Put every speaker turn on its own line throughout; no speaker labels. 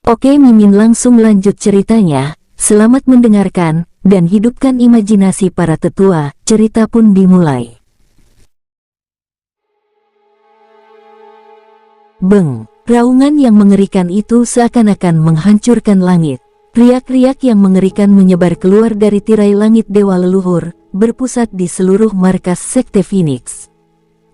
Oke, Mimin langsung lanjut ceritanya. Selamat mendengarkan, dan hidupkan imajinasi para tetua. Cerita pun dimulai. Beng, raungan yang mengerikan itu seakan-akan menghancurkan langit. Riak-riak yang mengerikan menyebar keluar dari tirai langit dewa leluhur, berpusat di seluruh markas Sekte Phoenix.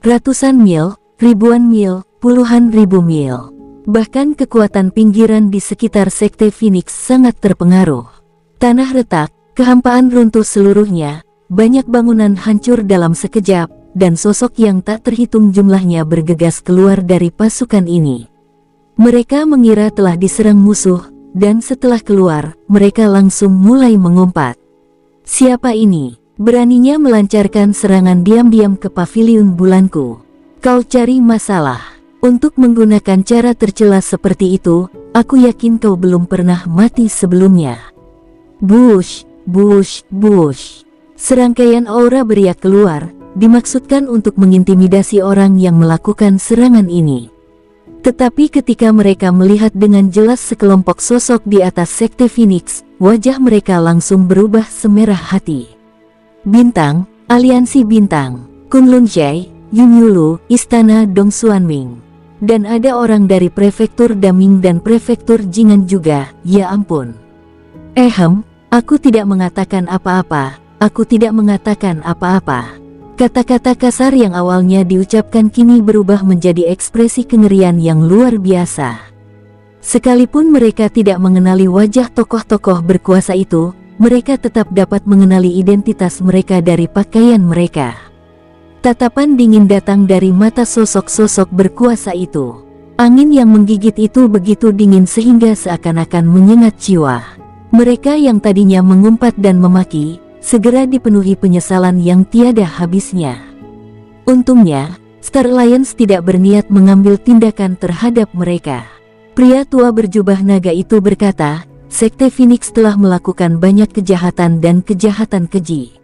Ratusan mil, ribuan mil, puluhan ribu mil. Bahkan kekuatan pinggiran di sekitar Sekte Phoenix sangat terpengaruh. Tanah retak, kehampaan runtuh seluruhnya, banyak bangunan hancur dalam sekejap, dan sosok yang tak terhitung jumlahnya bergegas keluar dari pasukan ini. Mereka mengira telah diserang musuh, dan setelah keluar, mereka langsung mulai mengumpat. Siapa ini? Beraninya melancarkan serangan diam-diam ke paviliun bulanku. Kau cari masalah. Untuk menggunakan cara tercela seperti itu, aku yakin kau belum pernah mati sebelumnya. Bush, bush, bush. Serangkaian aura beriak keluar, dimaksudkan untuk mengintimidasi orang yang melakukan serangan ini. Tetapi ketika mereka melihat dengan jelas sekelompok sosok di atas Sekte Phoenix, wajah mereka langsung berubah semerah hati. Bintang, Aliansi Bintang, Kunlun Jai, Yunyulu, Istana Dongsuanming. Dan ada orang dari Prefektur Daming dan Prefektur Jingan juga, ya ampun. Aku tidak mengatakan apa-apa, aku tidak mengatakan apa-apa. Kata-kata kasar yang awalnya diucapkan kini berubah menjadi ekspresi kengerian yang luar biasa. Sekalipun mereka tidak mengenali wajah tokoh-tokoh berkuasa itu, mereka tetap dapat mengenali identitas mereka dari pakaian mereka. Tatapan dingin datang dari mata sosok-sosok berkuasa itu. Angin yang menggigit itu begitu dingin sehingga seakan-akan menyengat jiwa. Mereka yang tadinya mengumpat dan memaki, segera dipenuhi penyesalan yang tiada habisnya. Untungnya, Star Alliance tidak berniat mengambil tindakan terhadap mereka. Pria tua berjubah naga itu berkata, Sekte Phoenix telah melakukan banyak kejahatan dan kejahatan keji.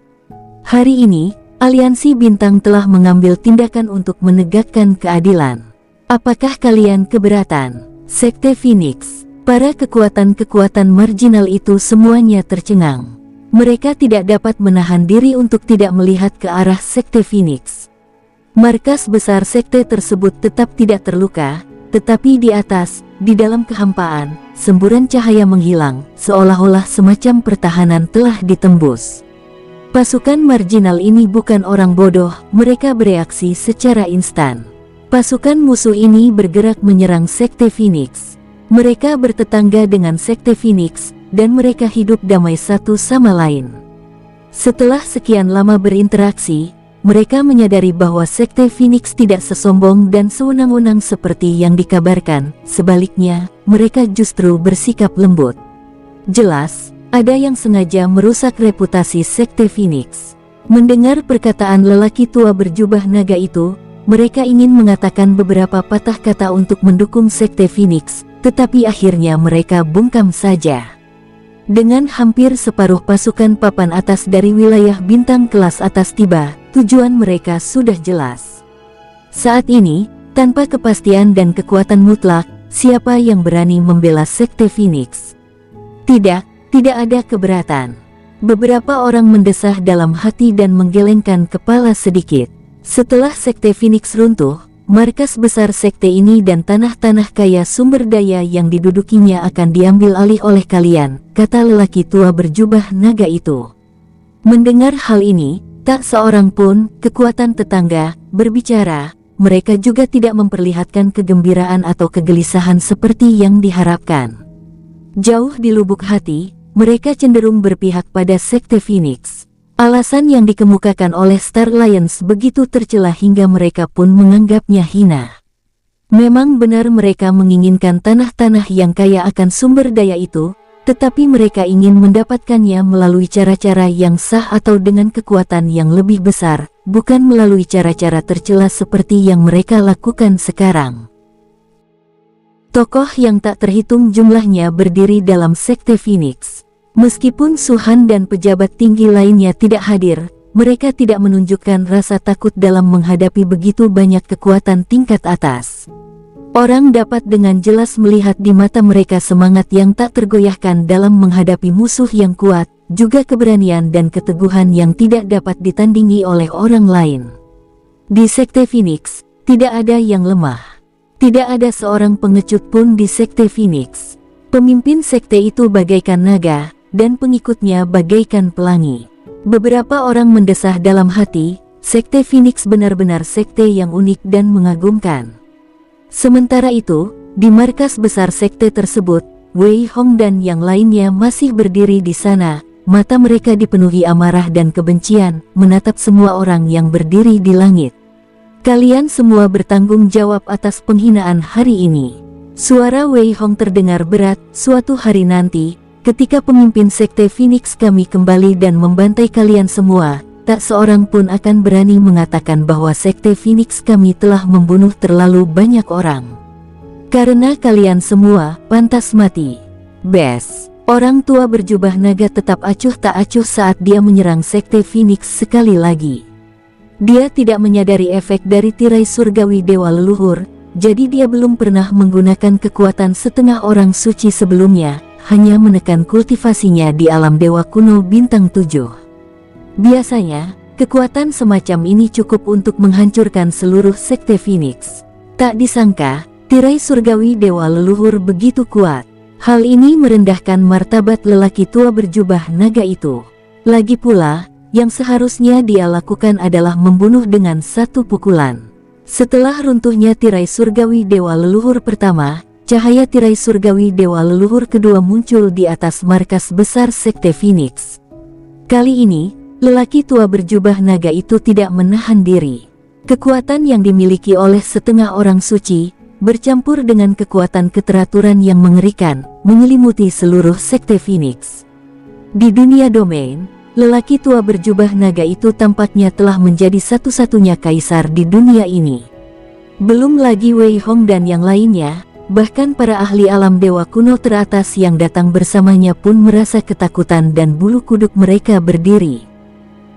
Hari ini, Aliansi Bintang telah mengambil tindakan untuk menegakkan keadilan. Apakah kalian keberatan? Sekte Phoenix, para kekuatan-kekuatan marginal itu semuanya tercengang. Mereka tidak dapat menahan diri untuk tidak melihat ke arah Sekte Phoenix. Markas besar sekte tersebut tetap tidak terluka, tetapi di atas, di dalam kehampaan, semburan cahaya menghilang, seolah-olah semacam pertahanan telah ditembus. Pasukan marginal ini bukan orang bodoh, mereka bereaksi secara instan. Pasukan musuh ini bergerak menyerang Sekte Phoenix. Mereka bertetangga dengan Sekte Phoenix, dan mereka hidup damai satu sama lain. Setelah sekian lama berinteraksi, mereka menyadari bahwa Sekte Phoenix tidak sesombong dan sewenang-wenang seperti yang dikabarkan. Sebaliknya, mereka justru bersikap lembut. Jelas, ada yang sengaja merusak reputasi Sekte Phoenix. Mendengar perkataan lelaki tua berjubah naga itu, mereka ingin mengatakan beberapa patah kata untuk mendukung Sekte Phoenix, tetapi akhirnya mereka bungkam saja. Dengan hampir separuh pasukan papan atas dari wilayah bintang kelas atas tiba, tujuan mereka sudah jelas. Saat ini, tanpa kepastian dan kekuatan mutlak, siapa yang berani membela Sekte Phoenix? Tidak ada keberatan. Beberapa orang mendesah dalam hati dan menggelengkan kepala sedikit. Setelah Sekte Phoenix runtuh, markas besar sekte ini dan tanah-tanah kaya sumber daya yang didudukinya akan diambil alih oleh kalian, kata lelaki tua berjubah naga itu. Mendengar hal ini, tak seorang pun, kekuatan tetangga, berbicara. Mereka juga tidak memperlihatkan kegembiraan atau kegelisahan seperti yang diharapkan. Jauh di lubuk hati, mereka cenderung berpihak pada Sekte Phoenix. Alasan yang dikemukakan oleh Star Alliance begitu tercela hingga mereka pun menganggapnya hina. Memang benar mereka menginginkan tanah-tanah yang kaya akan sumber daya itu, tetapi mereka ingin mendapatkannya melalui cara-cara yang sah atau dengan kekuatan yang lebih besar, bukan melalui cara-cara tercela seperti yang mereka lakukan sekarang. Tokoh yang tak terhitung jumlahnya berdiri dalam Sekte Phoenix. Meskipun Suhan dan pejabat tinggi lainnya tidak hadir, mereka tidak menunjukkan rasa takut dalam menghadapi begitu banyak kekuatan tingkat atas. Orang dapat dengan jelas melihat di mata mereka semangat yang tak tergoyahkan dalam menghadapi musuh yang kuat, juga keberanian dan keteguhan yang tidak dapat ditandingi oleh orang lain. Di Sekte Phoenix, tidak ada yang lemah. Tidak ada seorang pengecut pun di Sekte Phoenix. Pemimpin sekte itu bagaikan naga, dan pengikutnya bagaikan pelangi. Beberapa orang mendesah dalam hati, Sekte Phoenix benar-benar sekte yang unik dan mengagumkan. Sementara itu, di markas besar sekte tersebut, Wei Hong dan yang lainnya masih berdiri di sana. Mata mereka dipenuhi amarah dan kebencian, menatap semua orang yang berdiri di langit. Kalian semua bertanggung jawab atas penghinaan hari ini. Suara Wei Hong terdengar berat. Suatu hari nanti, ketika pemimpin Sekte Phoenix kami kembali dan membantai kalian semua, tak seorang pun akan berani mengatakan bahwa Sekte Phoenix kami telah membunuh terlalu banyak orang. Karena kalian semua pantas mati. Bes. Orang tua berjubah naga tetap acuh tak acuh saat dia menyerang Sekte Phoenix sekali lagi. Dia tidak menyadari efek dari tirai surgawi dewa leluhur, jadi dia belum pernah menggunakan kekuatan setengah orang suci sebelumnya, hanya menekan kultivasinya di alam dewa kuno bintang 7. Biasanya, kekuatan semacam ini cukup untuk menghancurkan seluruh Sekte Phoenix. Tak disangka, tirai surgawi dewa leluhur begitu kuat. Hal ini merendahkan martabat lelaki tua berjubah naga itu. Lagi pula, yang seharusnya dia lakukan adalah membunuh dengan satu pukulan. Setelah runtuhnya tirai surgawi dewa leluhur pertama, cahaya tirai surgawi dewa leluhur kedua muncul di atas markas besar Sekte Phoenix. Kali ini, lelaki tua berjubah naga itu tidak menahan diri. Kekuatan yang dimiliki oleh setengah orang suci, bercampur dengan kekuatan keteraturan yang mengerikan, menyelimuti seluruh Sekte Phoenix. Di dunia domain, lelaki tua berjubah naga itu tampaknya telah menjadi satu-satunya kaisar di dunia ini. Belum lagi Wei Hong dan yang lainnya, bahkan para ahli alam dewa kuno teratas yang datang bersamanya pun merasa ketakutan dan bulu kuduk mereka berdiri.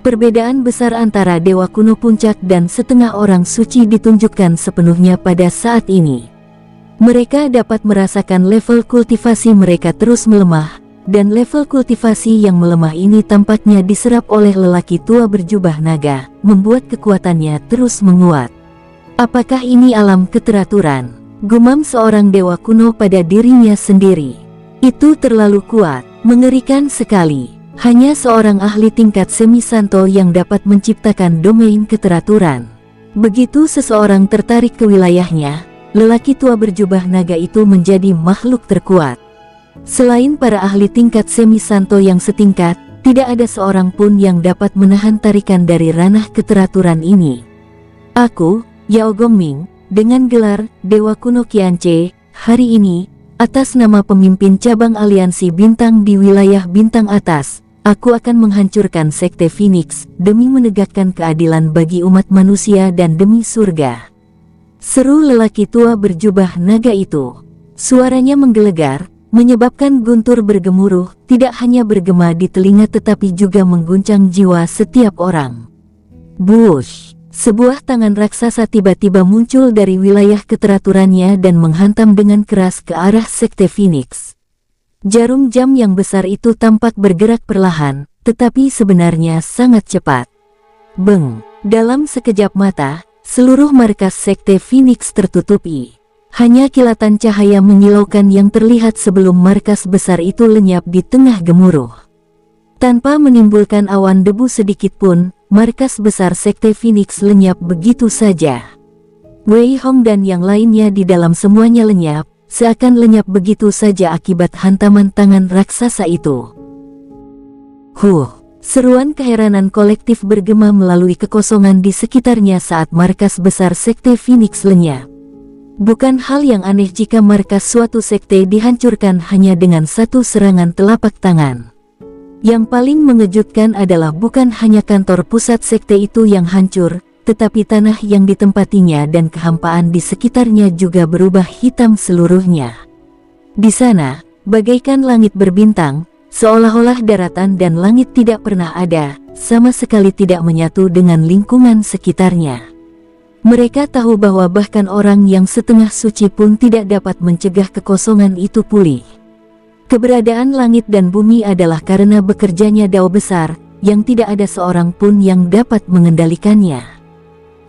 Perbedaan besar antara dewa kuno puncak dan setengah orang suci ditunjukkan sepenuhnya pada saat ini. Mereka dapat merasakan level kultivasi mereka terus melemah, dan level kultivasi yang melemah ini tampaknya diserap oleh lelaki tua berjubah naga, membuat kekuatannya terus menguat. Apakah ini alam keteraturan? Gumam seorang dewa kuno pada dirinya sendiri. Itu terlalu kuat, mengerikan sekali. Hanya seorang ahli tingkat semi-santo yang dapat menciptakan domain keteraturan. Begitu seseorang tertarik ke wilayahnya, lelaki tua berjubah naga itu menjadi makhluk terkuat. Selain para ahli tingkat semi-santo yang setingkat, tidak ada seorang pun yang dapat menahan tarikan dari ranah keteraturan ini. Aku, Yao Gongming, dengan gelar Dewa Kuno Qianche, hari ini, atas nama pemimpin cabang aliansi bintang di wilayah bintang atas, aku akan menghancurkan Sekte Phoenix demi menegakkan keadilan bagi umat manusia dan demi surga. Seru lelaki tua berjubah naga itu. Suaranya menggelegar, menyebabkan guntur bergemuruh, tidak hanya bergema di telinga tetapi juga mengguncang jiwa setiap orang. Bush! Sebuah tangan raksasa tiba-tiba muncul dari wilayah keteraturannya dan menghantam dengan keras ke arah Sekte Phoenix. Jarum jam yang besar itu tampak bergerak perlahan, tetapi sebenarnya sangat cepat. Beng! Dalam sekejap mata, seluruh markas Sekte Phoenix tertutupi. Hanya kilatan cahaya menyilaukan yang terlihat sebelum markas besar itu lenyap di tengah gemuruh. Tanpa menimbulkan awan debu sedikit pun, markas besar Sekte Phoenix lenyap begitu saja. Wei Hong dan yang lainnya di dalam semuanya lenyap, seakan lenyap begitu saja akibat hantaman tangan raksasa itu. Seruan keheranan kolektif bergema melalui kekosongan di sekitarnya saat markas besar Sekte Phoenix lenyap. Bukan hal yang aneh jika markas suatu sekte dihancurkan hanya dengan satu serangan telapak tangan. Yang paling mengejutkan adalah bukan hanya kantor pusat sekte itu yang hancur, tetapi tanah yang ditempatinya dan kehampaan di sekitarnya juga berubah hitam seluruhnya. Di sana, bagaikan langit berbintang, seolah-olah daratan dan langit tidak pernah ada, sama sekali tidak menyatu dengan lingkungan sekitarnya. Mereka tahu bahwa bahkan orang yang setengah suci pun tidak dapat mencegah kekosongan itu pulih. Keberadaan langit dan bumi adalah karena bekerjanya Dao besar, yang tidak ada seorang pun yang dapat mengendalikannya.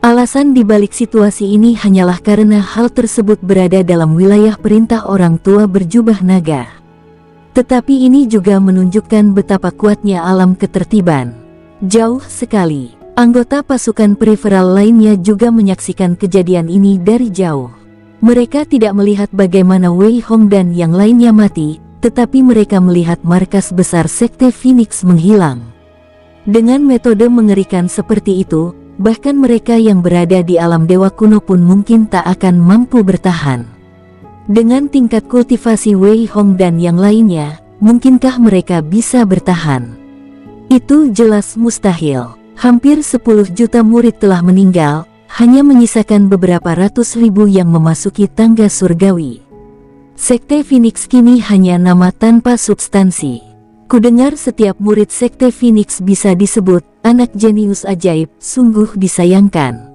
Alasan dibalik situasi ini hanyalah karena hal tersebut berada dalam wilayah perintah orang tua berjubah naga. Tetapi ini juga menunjukkan betapa kuatnya alam ketertiban. Jauh sekali, anggota pasukan periferal lainnya juga menyaksikan kejadian ini dari jauh. Mereka tidak melihat bagaimana Wei Hong dan yang lainnya mati, tetapi mereka melihat markas besar Sekte Phoenix menghilang. Dengan metode mengerikan seperti itu, bahkan mereka yang berada di alam dewa kuno pun mungkin tak akan mampu bertahan. Dengan tingkat kultivasi Wei Hong dan yang lainnya, mungkinkah mereka bisa bertahan? Itu jelas mustahil. Hampir 10 juta murid telah meninggal, hanya menyisakan beberapa ratus ribu yang memasuki tangga surgawi. Sekte Phoenix kini hanya nama tanpa substansi. Kudengar setiap murid Sekte Phoenix bisa disebut anak jenius ajaib, sungguh disayangkan.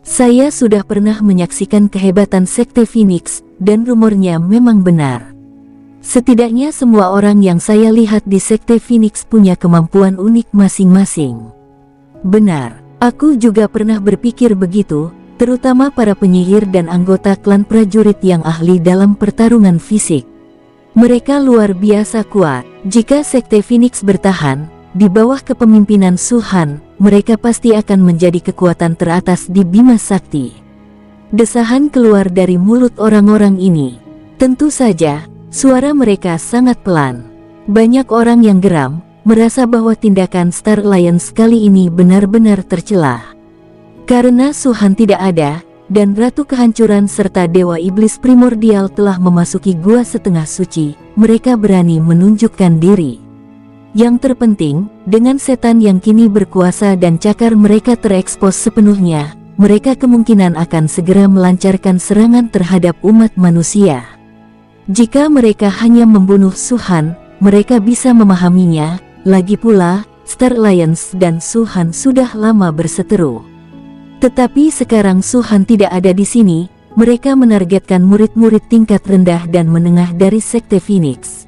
Saya sudah pernah menyaksikan kehebatan Sekte Phoenix, dan rumornya memang benar. Setidaknya semua orang yang saya lihat di Sekte Phoenix punya kemampuan unik masing-masing. Benar, aku juga pernah berpikir begitu, terutama para penyihir dan anggota klan prajurit yang ahli dalam pertarungan fisik. Mereka luar biasa kuat. Jika Sekte Phoenix bertahan, di bawah kepemimpinan Su Han, mereka pasti akan menjadi kekuatan teratas di Bima Sakti. Desahan keluar dari mulut orang-orang ini. Tentu saja, suara mereka sangat pelan. Banyak orang yang geram, merasa bahwa tindakan Star Alliance kali ini benar-benar tercela. Karena Su Han tidak ada, dan Ratu Kehancuran serta Dewa Iblis Primordial telah memasuki Gua Setengah Suci, mereka berani menunjukkan diri. Yang terpenting, dengan setan yang kini berkuasa dan cakar mereka terekspos sepenuhnya, mereka kemungkinan akan segera melancarkan serangan terhadap umat manusia. Jika mereka hanya membunuh Su Han, mereka bisa memahaminya. Lagi pula, Star Alliance dan Su Han sudah lama berseteru. Tetapi sekarang Su Han tidak ada di sini, mereka menargetkan murid-murid tingkat rendah dan menengah dari Sekte Phoenix.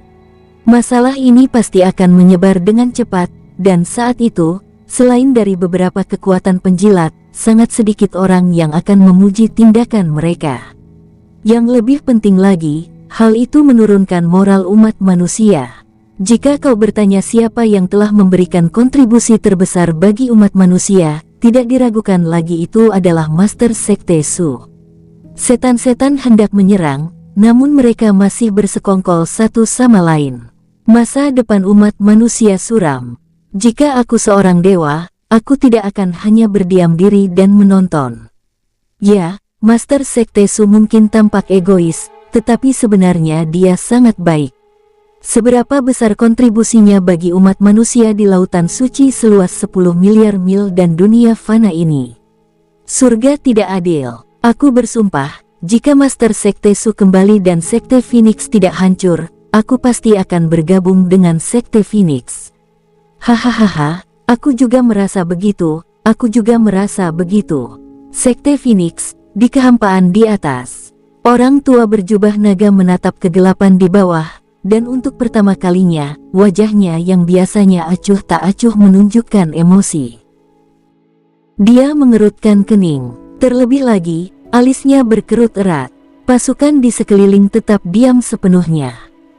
Masalah ini pasti akan menyebar dengan cepat, dan saat itu, selain dari beberapa kekuatan penjilat, sangat sedikit orang yang akan memuji tindakan mereka. Yang lebih penting lagi, hal itu menurunkan moral umat manusia. Jika kau bertanya siapa yang telah memberikan kontribusi terbesar bagi umat manusia, tidak diragukan lagi itu adalah Master Sekte Su. Setan-setan hendak menyerang, namun mereka masih bersekongkol satu sama lain. Masa depan umat manusia suram. Jika aku seorang dewa, aku tidak akan hanya berdiam diri dan menonton. Ya, Master Sekte Su mungkin tampak egois, tetapi sebenarnya dia sangat baik. Seberapa besar kontribusinya bagi umat manusia di lautan suci seluas 10 miliar mil dan dunia fana ini? Surga tidak adil. Aku bersumpah, jika Master Sekte Su kembali dan Sekte Phoenix tidak hancur, aku pasti akan bergabung dengan Sekte Phoenix. Hahaha, aku juga merasa begitu, aku juga merasa begitu. Sekte Phoenix, di kehampaan di atas. Orang tua berjubah naga menatap kegelapan di bawah. Dan untuk pertama kalinya, wajahnya yang biasanya acuh tak acuh menunjukkan emosi. Dia mengerutkan kening. Terlebih lagi, alisnya berkerut erat. Pasukan di sekeliling tetap diam sepenuhnya.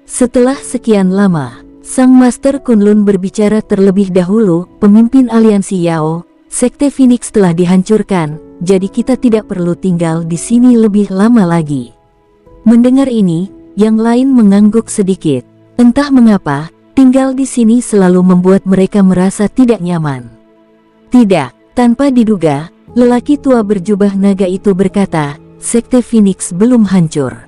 Setelah sekian lama, Sang Master Kunlun berbicara terlebih dahulu. Pemimpin aliansi Yao, Sekte Phoenix telah dihancurkan, jadi kita tidak perlu tinggal di sini lebih lama lagi. Mendengar ini, yang lain mengangguk sedikit. Entah mengapa, tinggal di sini selalu membuat mereka merasa tidak nyaman. Tidak, tanpa diduga, lelaki tua berjubah naga itu berkata, Sekte Phoenix belum hancur.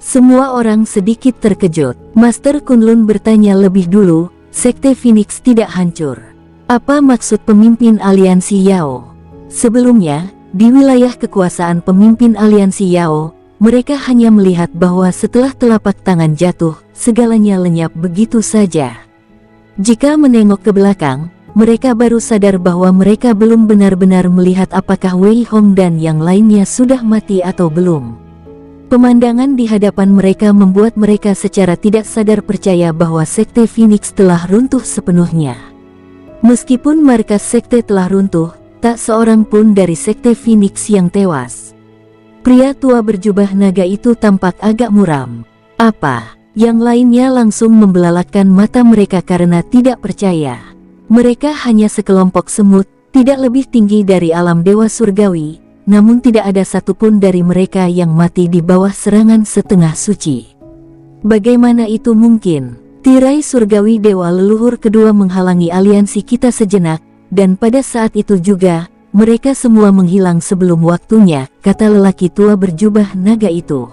Semua orang sedikit terkejut. Master Kunlun bertanya lebih dulu, Sekte Phoenix tidak hancur. Apa maksud pemimpin aliansi Yao? Sebelumnya, di wilayah kekuasaan pemimpin aliansi Yao, mereka hanya melihat bahwa setelah telapak tangan jatuh, segalanya lenyap begitu saja. Jika menengok ke belakang, mereka baru sadar bahwa mereka belum benar-benar melihat apakah Wei Hong dan yang lainnya sudah mati atau belum. Pemandangan di hadapan mereka membuat mereka secara tidak sadar percaya bahwa Sekte Phoenix telah runtuh sepenuhnya. Meskipun markas sekte telah runtuh, tak seorang pun dari Sekte Phoenix yang tewas. Pria tua berjubah naga itu tampak agak muram. Apa? Yang lainnya langsung membelalakkan mata mereka karena tidak percaya. Mereka hanya sekelompok semut, tidak lebih tinggi dari alam dewa surgawi, namun tidak ada satupun dari mereka yang mati di bawah serangan setengah suci. Bagaimana itu mungkin? Tirai surgawi dewa leluhur kedua menghalangi aliansi kita sejenak, dan pada saat itu juga, mereka semua menghilang sebelum waktunya, kata lelaki tua berjubah naga itu.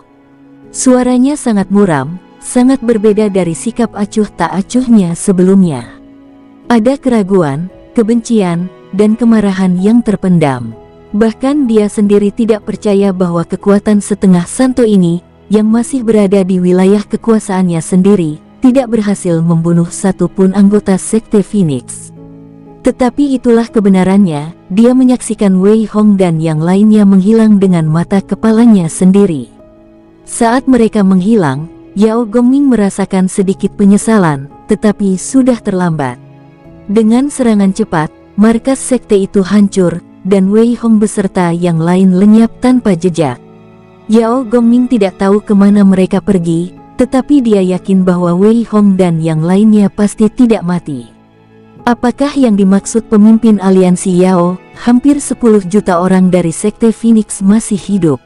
Suaranya sangat muram, sangat berbeda dari sikap acuh tak acuhnya sebelumnya. Ada keraguan, kebencian, dan kemarahan yang terpendam. Bahkan dia sendiri tidak percaya bahwa kekuatan setengah santo ini, yang masih berada di wilayah kekuasaannya sendiri, tidak berhasil membunuh satupun anggota Sekte Phoenix. Tetapi itulah kebenarannya, dia menyaksikan Wei Hong dan yang lainnya menghilang dengan mata kepalanya sendiri. Saat mereka menghilang, Yao Gongming merasakan sedikit penyesalan, tetapi sudah terlambat. Dengan serangan cepat, markas sekte itu hancur, dan Wei Hong beserta yang lain lenyap tanpa jejak. Yao Gongming tidak tahu kemana mereka pergi, tetapi dia yakin bahwa Wei Hong dan yang lainnya pasti tidak mati. Apakah yang dimaksud pemimpin aliansi Yao, hampir 10 juta orang dari Sekte Phoenix masih hidup?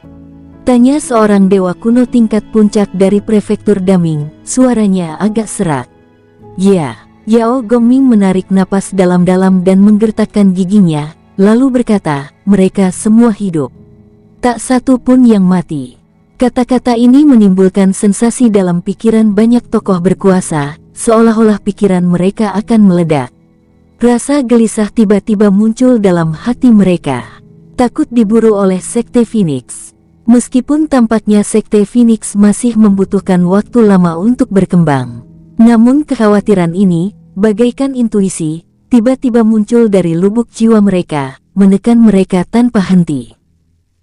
Tanya seorang dewa kuno tingkat puncak dari prefektur Daming, suaranya agak serak. Ya, Yao Gongming menarik napas dalam-dalam dan menggertakkan giginya, lalu berkata, mereka semua hidup. Tak satu pun yang mati. Kata-kata ini menimbulkan sensasi dalam pikiran banyak tokoh berkuasa, seolah-olah pikiran mereka akan meledak. Rasa gelisah tiba-tiba muncul dalam hati mereka. Takut diburu oleh Sekte Phoenix. Meskipun tampaknya Sekte Phoenix masih membutuhkan waktu lama untuk berkembang. Namun kekhawatiran ini, bagaikan intuisi, tiba-tiba muncul dari lubuk jiwa mereka, menekan mereka tanpa henti.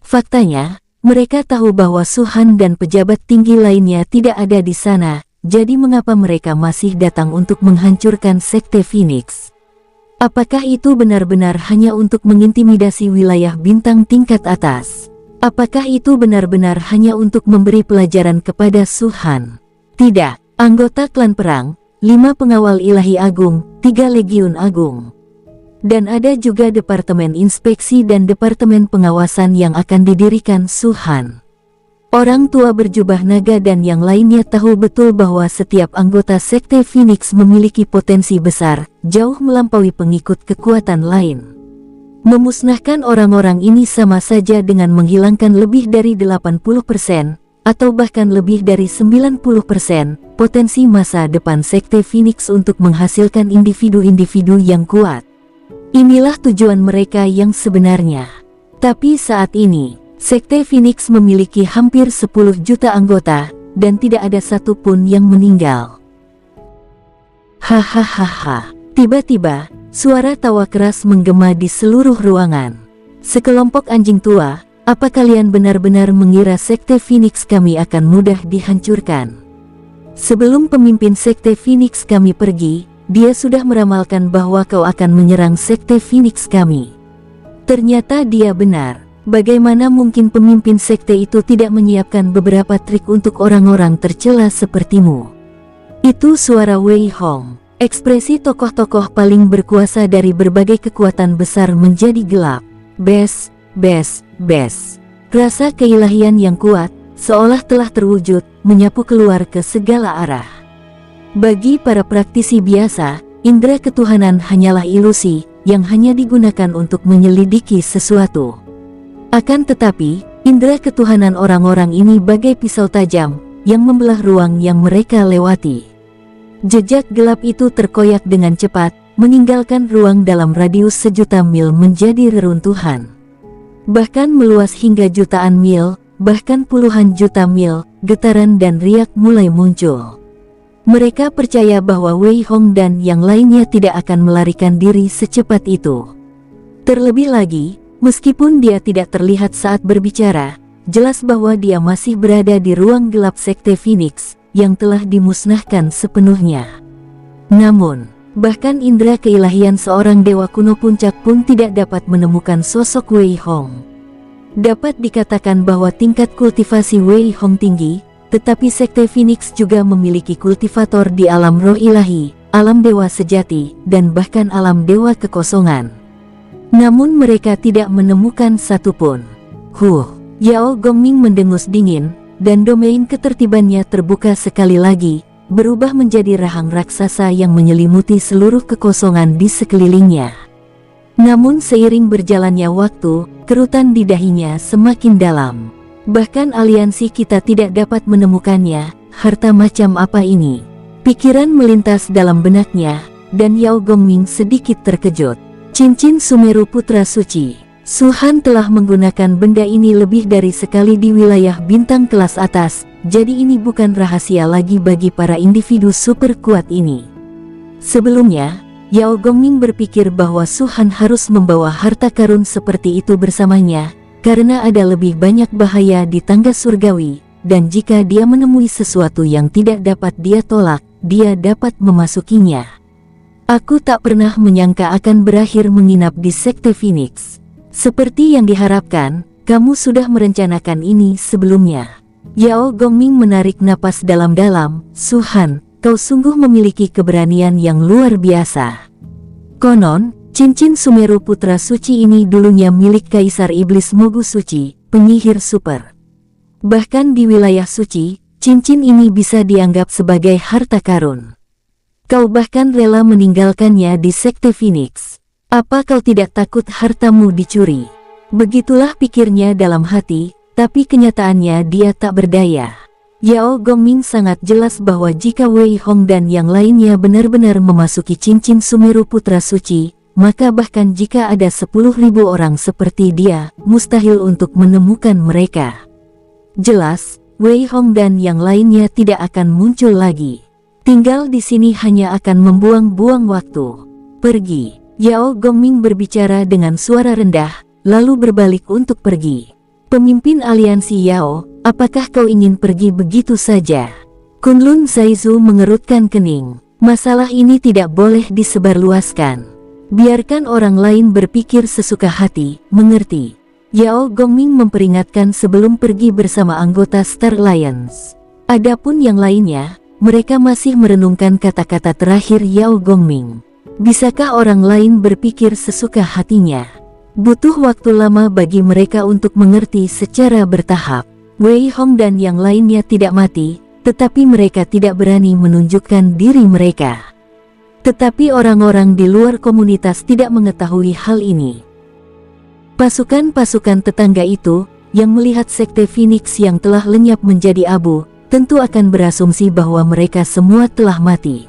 Faktanya, mereka tahu bahwa Suhan dan pejabat tinggi lainnya tidak ada di sana, jadi mengapa mereka masih datang untuk menghancurkan Sekte Phoenix? Apakah itu benar-benar hanya untuk mengintimidasi wilayah bintang tingkat atas? Apakah itu benar-benar hanya untuk memberi pelajaran kepada Suhan? Tidak, anggota klan perang, 5 pengawal ilahi agung, 3 legiun agung. Dan ada juga departemen inspeksi dan departemen pengawasan yang akan didirikan Suhan. Orang tua berjubah naga dan yang lainnya tahu betul bahwa setiap anggota Sekte Phoenix memiliki potensi besar, jauh melampaui pengikut kekuatan lain. Memusnahkan orang-orang ini sama saja dengan menghilangkan lebih dari 80%, atau bahkan lebih dari 90%, potensi masa depan Sekte Phoenix untuk menghasilkan individu-individu yang kuat. Inilah tujuan mereka yang sebenarnya. Tapi saat ini, Sekte Phoenix memiliki hampir 10 juta anggota, dan tidak ada satupun yang meninggal. Hahaha. Tiba-tiba, suara tawa keras menggema di seluruh ruangan. Sekelompok anjing tua, apa kalian benar-benar mengira Sekte Phoenix kami akan mudah dihancurkan? Sebelum pemimpin Sekte Phoenix kami pergi, dia sudah meramalkan bahwa kau akan menyerang Sekte Phoenix kami. Ternyata dia benar. Bagaimana mungkin pemimpin sekte itu tidak menyiapkan beberapa trik untuk orang-orang tercela sepertimu? Itu suara Wei Hong. Ekspresi tokoh-tokoh paling berkuasa dari berbagai kekuatan besar menjadi gelap. Bes. Rasa keilahian yang kuat, seolah telah terwujud, menyapu keluar ke segala arah. Bagi para praktisi biasa, indera ketuhanan hanyalah ilusi, yang hanya digunakan untuk menyelidiki sesuatu. Akan tetapi, indera ketuhanan orang-orang ini bagai pisau tajam, yang membelah ruang yang mereka lewati. Jejak gelap itu terkoyak dengan cepat, meninggalkan ruang dalam radius sejuta mil menjadi reruntuhan. Bahkan meluas hingga jutaan mil, bahkan puluhan juta mil, getaran dan riak mulai muncul. Mereka percaya bahwa Wei Hong dan yang lainnya tidak akan melarikan diri secepat itu. Terlebih lagi, meskipun dia tidak terlihat saat berbicara, jelas bahwa dia masih berada di ruang gelap Sekte Phoenix yang telah dimusnahkan sepenuhnya. Namun, bahkan indera keilahian seorang dewa kuno puncak pun tidak dapat menemukan sosok Wei Hong. Dapat dikatakan bahwa tingkat kultivasi Wei Hong tinggi, tetapi Sekte Phoenix juga memiliki kultivator di alam roh ilahi, alam dewa sejati, dan bahkan alam dewa kekosongan. Namun mereka tidak menemukan satupun. Yao Gongming mendengus dingin, dan domain ketertibannya terbuka sekali lagi, berubah menjadi rahang raksasa yang menyelimuti seluruh kekosongan di sekelilingnya. Namun seiring berjalannya waktu, kerutan di dahinya semakin dalam. Bahkan aliansi kita tidak dapat menemukannya. Harta macam apa ini? Pikiran melintas dalam benaknya, dan Yao Gongming sedikit terkejut. Cincin Sumeru Putra Suci. Su Han telah menggunakan benda ini lebih dari sekali di wilayah bintang kelas atas, jadi ini bukan rahasia lagi bagi para individu super kuat ini. Sebelumnya, Yao Gongming berpikir bahwa Su Han harus membawa harta karun seperti itu bersamanya, karena ada lebih banyak bahaya di tangga surgawi, dan jika dia menemui sesuatu yang tidak dapat dia tolak, dia dapat memasukinya. Aku tak pernah menyangka akan berakhir menginap di Sekte Phoenix. Seperti yang diharapkan, kamu sudah merencanakan ini sebelumnya. Yao Gongming menarik napas dalam-dalam. Su Han, kau sungguh memiliki keberanian yang luar biasa. Konon, cincin Sumeru Putra Suci ini dulunya milik Kaisar Iblis Mogu Suci, penyihir super. Bahkan di wilayah suci, cincin ini bisa dianggap sebagai harta karun. Kau bahkan rela meninggalkannya di Sekte Phoenix. Apa kau tidak takut hartamu dicuri? Begitulah pikirnya dalam hati, tapi kenyataannya dia tak berdaya. Yao Gongming sangat jelas bahwa jika Wei Hong dan yang lainnya benar-benar memasuki cincin Sumeru Putra Suci, maka bahkan jika ada 10.000 orang seperti dia, mustahil untuk menemukan mereka. Jelas, Wei Hong dan yang lainnya tidak akan muncul lagi. Tinggal di sini hanya akan membuang-buang waktu. Pergi. Yao Gongming berbicara dengan suara rendah, lalu berbalik untuk pergi. Pemimpin aliansi Yao, apakah kau ingin pergi begitu saja? Kunlun Zaizu mengerutkan kening. Masalah ini tidak boleh disebarluaskan. Biarkan orang lain berpikir sesuka hati, mengerti? Yao Gongming memperingatkan sebelum pergi bersama anggota Star Alliance. Adapun yang lainnya, mereka masih merenungkan kata-kata terakhir Yao Gongming. Bisakah orang lain berpikir sesuka hatinya? Butuh waktu lama bagi mereka untuk mengerti secara bertahap. Wei Hong dan yang lainnya tidak mati, tetapi mereka tidak berani menunjukkan diri mereka. Tetapi orang-orang di luar komunitas tidak mengetahui hal ini. Pasukan-pasukan tetangga itu, yang melihat Sekte Phoenix yang telah lenyap menjadi abu, tentu akan berasumsi bahwa mereka semua telah mati.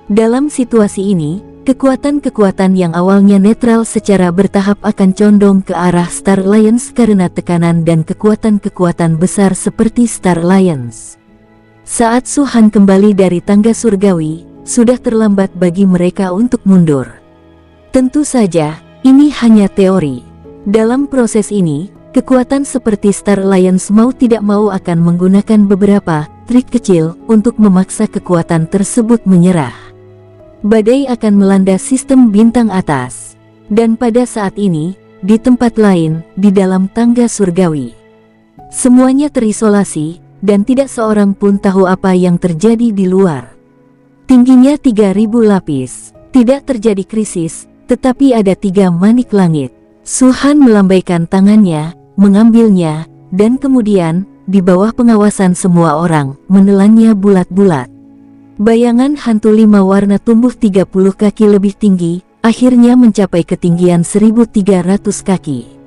Dalam situasi ini, kekuatan-kekuatan yang awalnya netral secara bertahap akan condong ke arah Star Alliance karena tekanan dan kekuatan-kekuatan besar seperti Star Alliance. Saat Su Han kembali dari tangga surgawi, sudah terlambat bagi mereka untuk mundur. Tentu saja, ini hanya teori. Dalam proses ini, kekuatan seperti Star Alliance mau tidak mau akan menggunakan beberapa trik kecil untuk memaksa kekuatan tersebut menyerah. Badai akan melanda sistem bintang atas. Dan pada saat ini, di tempat lain, di dalam tangga surgawi, semuanya terisolasi, dan tidak seorang pun tahu apa yang terjadi di luar. Tingginya 3.000 lapis. Tidak terjadi krisis, tetapi ada 3 manik langit. Su Han melambaikan tangannya, mengambilnya, dan kemudian, di bawah pengawasan semua orang, menelannya bulat-bulat. Bayangan hantu 5 warna tumbuh 30 kaki lebih tinggi, akhirnya mencapai ketinggian 1.300 kaki.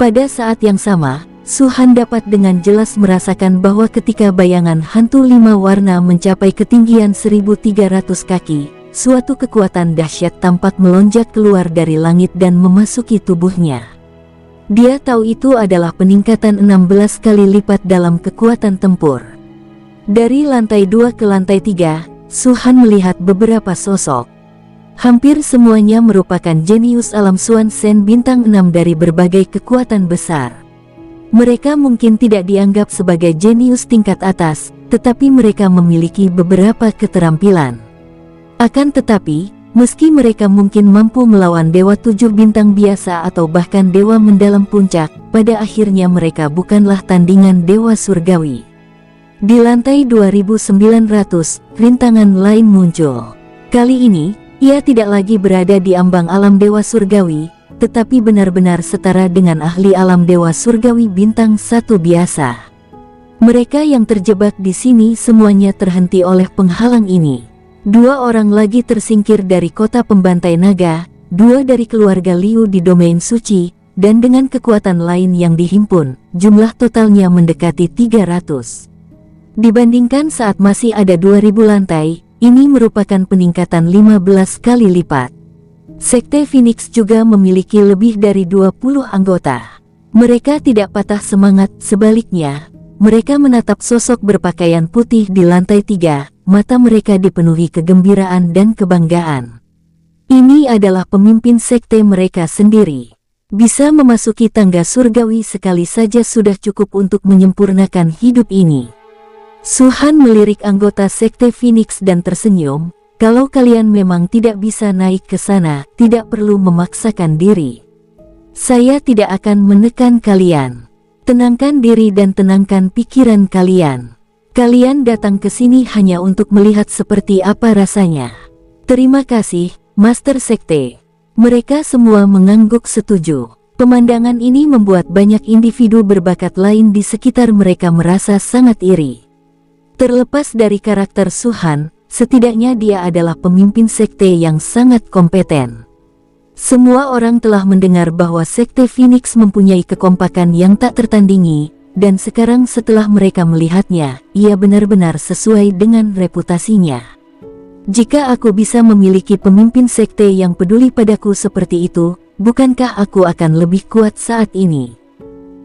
Pada saat yang sama, Su Han dapat dengan jelas merasakan bahwa ketika bayangan hantu 5 warna mencapai ketinggian 1.300 kaki, suatu kekuatan dahsyat tampak melonjak keluar dari langit dan memasuki tubuhnya. Dia tahu itu adalah peningkatan 16 kali lipat dalam kekuatan tempur. Dari lantai 2 ke lantai 3, Su-han melihat beberapa sosok. Hampir semuanya merupakan jenius alam Suan Sen bintang 6 dari berbagai kekuatan besar. Mereka mungkin tidak dianggap sebagai jenius tingkat atas, tetapi mereka memiliki beberapa keterampilan. Akan tetapi, meski mereka mungkin mampu melawan Dewa 7 bintang biasa atau bahkan Dewa Mendalam Puncak, pada akhirnya mereka bukanlah tandingan Dewa Surgawi. Di lantai 2900, rintangan lain muncul. Kali ini, ia tidak lagi berada di ambang alam Dewa Surgawi, tetapi benar-benar setara dengan ahli alam Dewa Surgawi bintang 1 biasa. Mereka yang terjebak di sini semuanya terhenti oleh penghalang ini. 2 orang lagi tersingkir dari kota pembantai naga, 2 dari keluarga Liu di domain suci, dan dengan kekuatan lain yang dihimpun, jumlah totalnya mendekati 300. Dibandingkan saat masih ada 2000 lantai, ini merupakan peningkatan 15 kali lipat. Sekte Phoenix juga memiliki lebih dari 20 anggota. Mereka tidak patah semangat, sebaliknya, mereka menatap sosok berpakaian putih di lantai 3, mata mereka dipenuhi kegembiraan dan kebanggaan. Ini adalah pemimpin sekte mereka sendiri. Bisa memasuki tangga surgawi sekali saja sudah cukup untuk menyempurnakan hidup ini. Su-han melirik anggota sekte Phoenix dan tersenyum, kalau kalian memang tidak bisa naik ke sana, tidak perlu memaksakan diri. Saya tidak akan menekan kalian. Tenangkan diri dan tenangkan pikiran kalian. Kalian datang ke sini hanya untuk melihat seperti apa rasanya. Terima kasih, Master Sekte. Mereka semua mengangguk setuju. Pemandangan ini membuat banyak individu berbakat lain di sekitar mereka merasa sangat iri. Terlepas dari karakter Su-han, setidaknya dia adalah pemimpin sekte yang sangat kompeten. Semua orang telah mendengar bahwa Sekte Phoenix mempunyai kekompakan yang tak tertandingi, dan sekarang setelah mereka melihatnya, ia benar-benar sesuai dengan reputasinya. Jika aku bisa memiliki pemimpin sekte yang peduli padaku seperti itu, bukankah aku akan lebih kuat saat ini?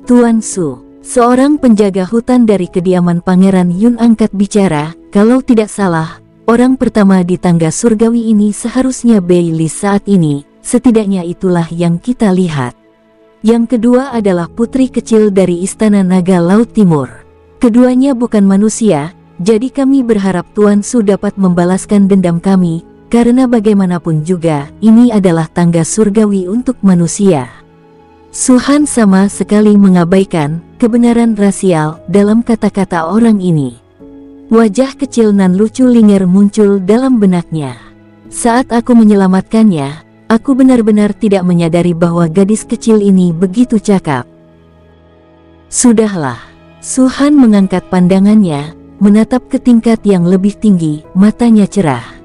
Tuan Su, seorang penjaga hutan dari kediaman Pangeran Yun angkat bicara, kalau tidak salah, orang pertama di tangga surgawi ini seharusnya Bailey saat ini. Setidaknya itulah yang kita lihat. Yang kedua adalah putri kecil dari Istana Naga Laut Timur. Keduanya bukan manusia, jadi kami berharap Tuan Su dapat membalaskan dendam kami, karena bagaimanapun juga, ini adalah tangga surgawi untuk manusia. Su-han sama sekali mengabaikan kebenaran rasial dalam kata-kata orang ini. Wajah kecil nan lucu Linger muncul dalam benaknya. Saat aku menyelamatkannya, aku benar-benar tidak menyadari bahwa gadis kecil ini begitu cakap. Sudahlah. Su-han mengangkat pandangannya, menatap ke tingkat yang lebih tinggi, matanya cerah.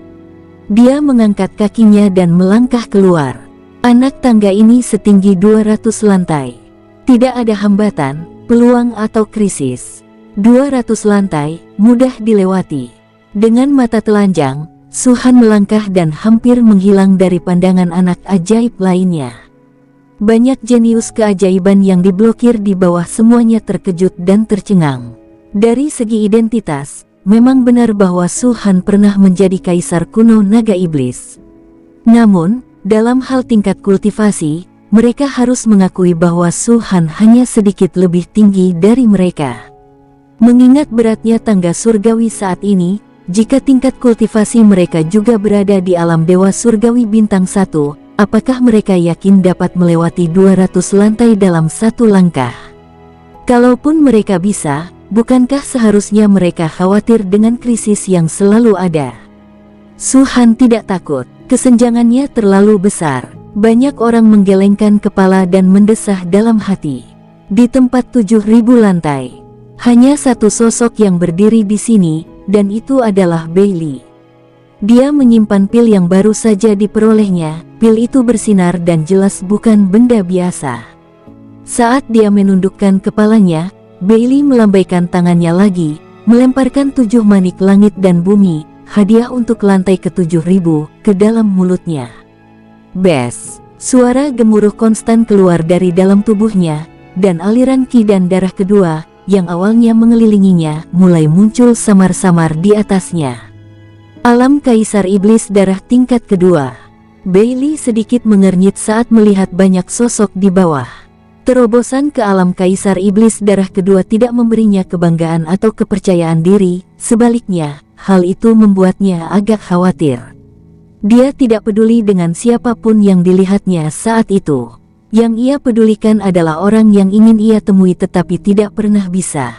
Dia mengangkat kakinya dan melangkah keluar. Anak tangga ini setinggi 200 lantai. Tidak ada hambatan, peluang atau krisis. 200 lantai, mudah dilewati. Dengan mata telanjang, Su-han melangkah dan hampir menghilang dari pandangan anak ajaib lainnya. Banyak jenius keajaiban yang diblokir di bawah semuanya terkejut dan tercengang. Dari segi identitas, memang benar bahwa Su-han pernah menjadi kaisar kuno naga iblis. Namun, dalam hal tingkat kultivasi, mereka harus mengakui bahwa Su-han hanya sedikit lebih tinggi dari mereka. Mengingat beratnya tangga surgawi saat ini, jika tingkat kultivasi mereka juga berada di alam Dewa Surgawi bintang 1, apakah mereka yakin dapat melewati 200 lantai dalam satu langkah? Kalaupun mereka bisa, bukankah seharusnya mereka khawatir dengan krisis yang selalu ada? Su-han tidak takut, kesenjangannya terlalu besar. Banyak orang menggelengkan kepala dan mendesah dalam hati. Di tempat 7.000 lantai, hanya satu sosok yang berdiri di sini, dan itu adalah Bailey. Dia menyimpan pil yang baru saja diperolehnya. Pil itu bersinar dan jelas bukan benda biasa. Saat dia menundukkan kepalanya, Bailey melambaikan tangannya lagi, melemparkan 7 manik langit dan bumi, hadiah untuk lantai ke-7.000, ke dalam mulutnya. Bes! Suara gemuruh konstan keluar dari dalam tubuhnya, dan aliran ki dan darah kedua, yang awalnya mengelilinginya mulai muncul samar-samar di atasnya. Alam Kaisar Iblis Darah tingkat kedua. Bailey sedikit mengernyit saat melihat banyak sosok di bawah. Terobosan ke alam Kaisar Iblis Darah kedua tidak memberinya kebanggaan atau kepercayaan diri, sebaliknya, hal itu membuatnya agak khawatir. Dia tidak peduli dengan siapapun yang dilihatnya saat itu. Yang ia pedulikan adalah orang yang ingin ia temui tetapi tidak pernah bisa.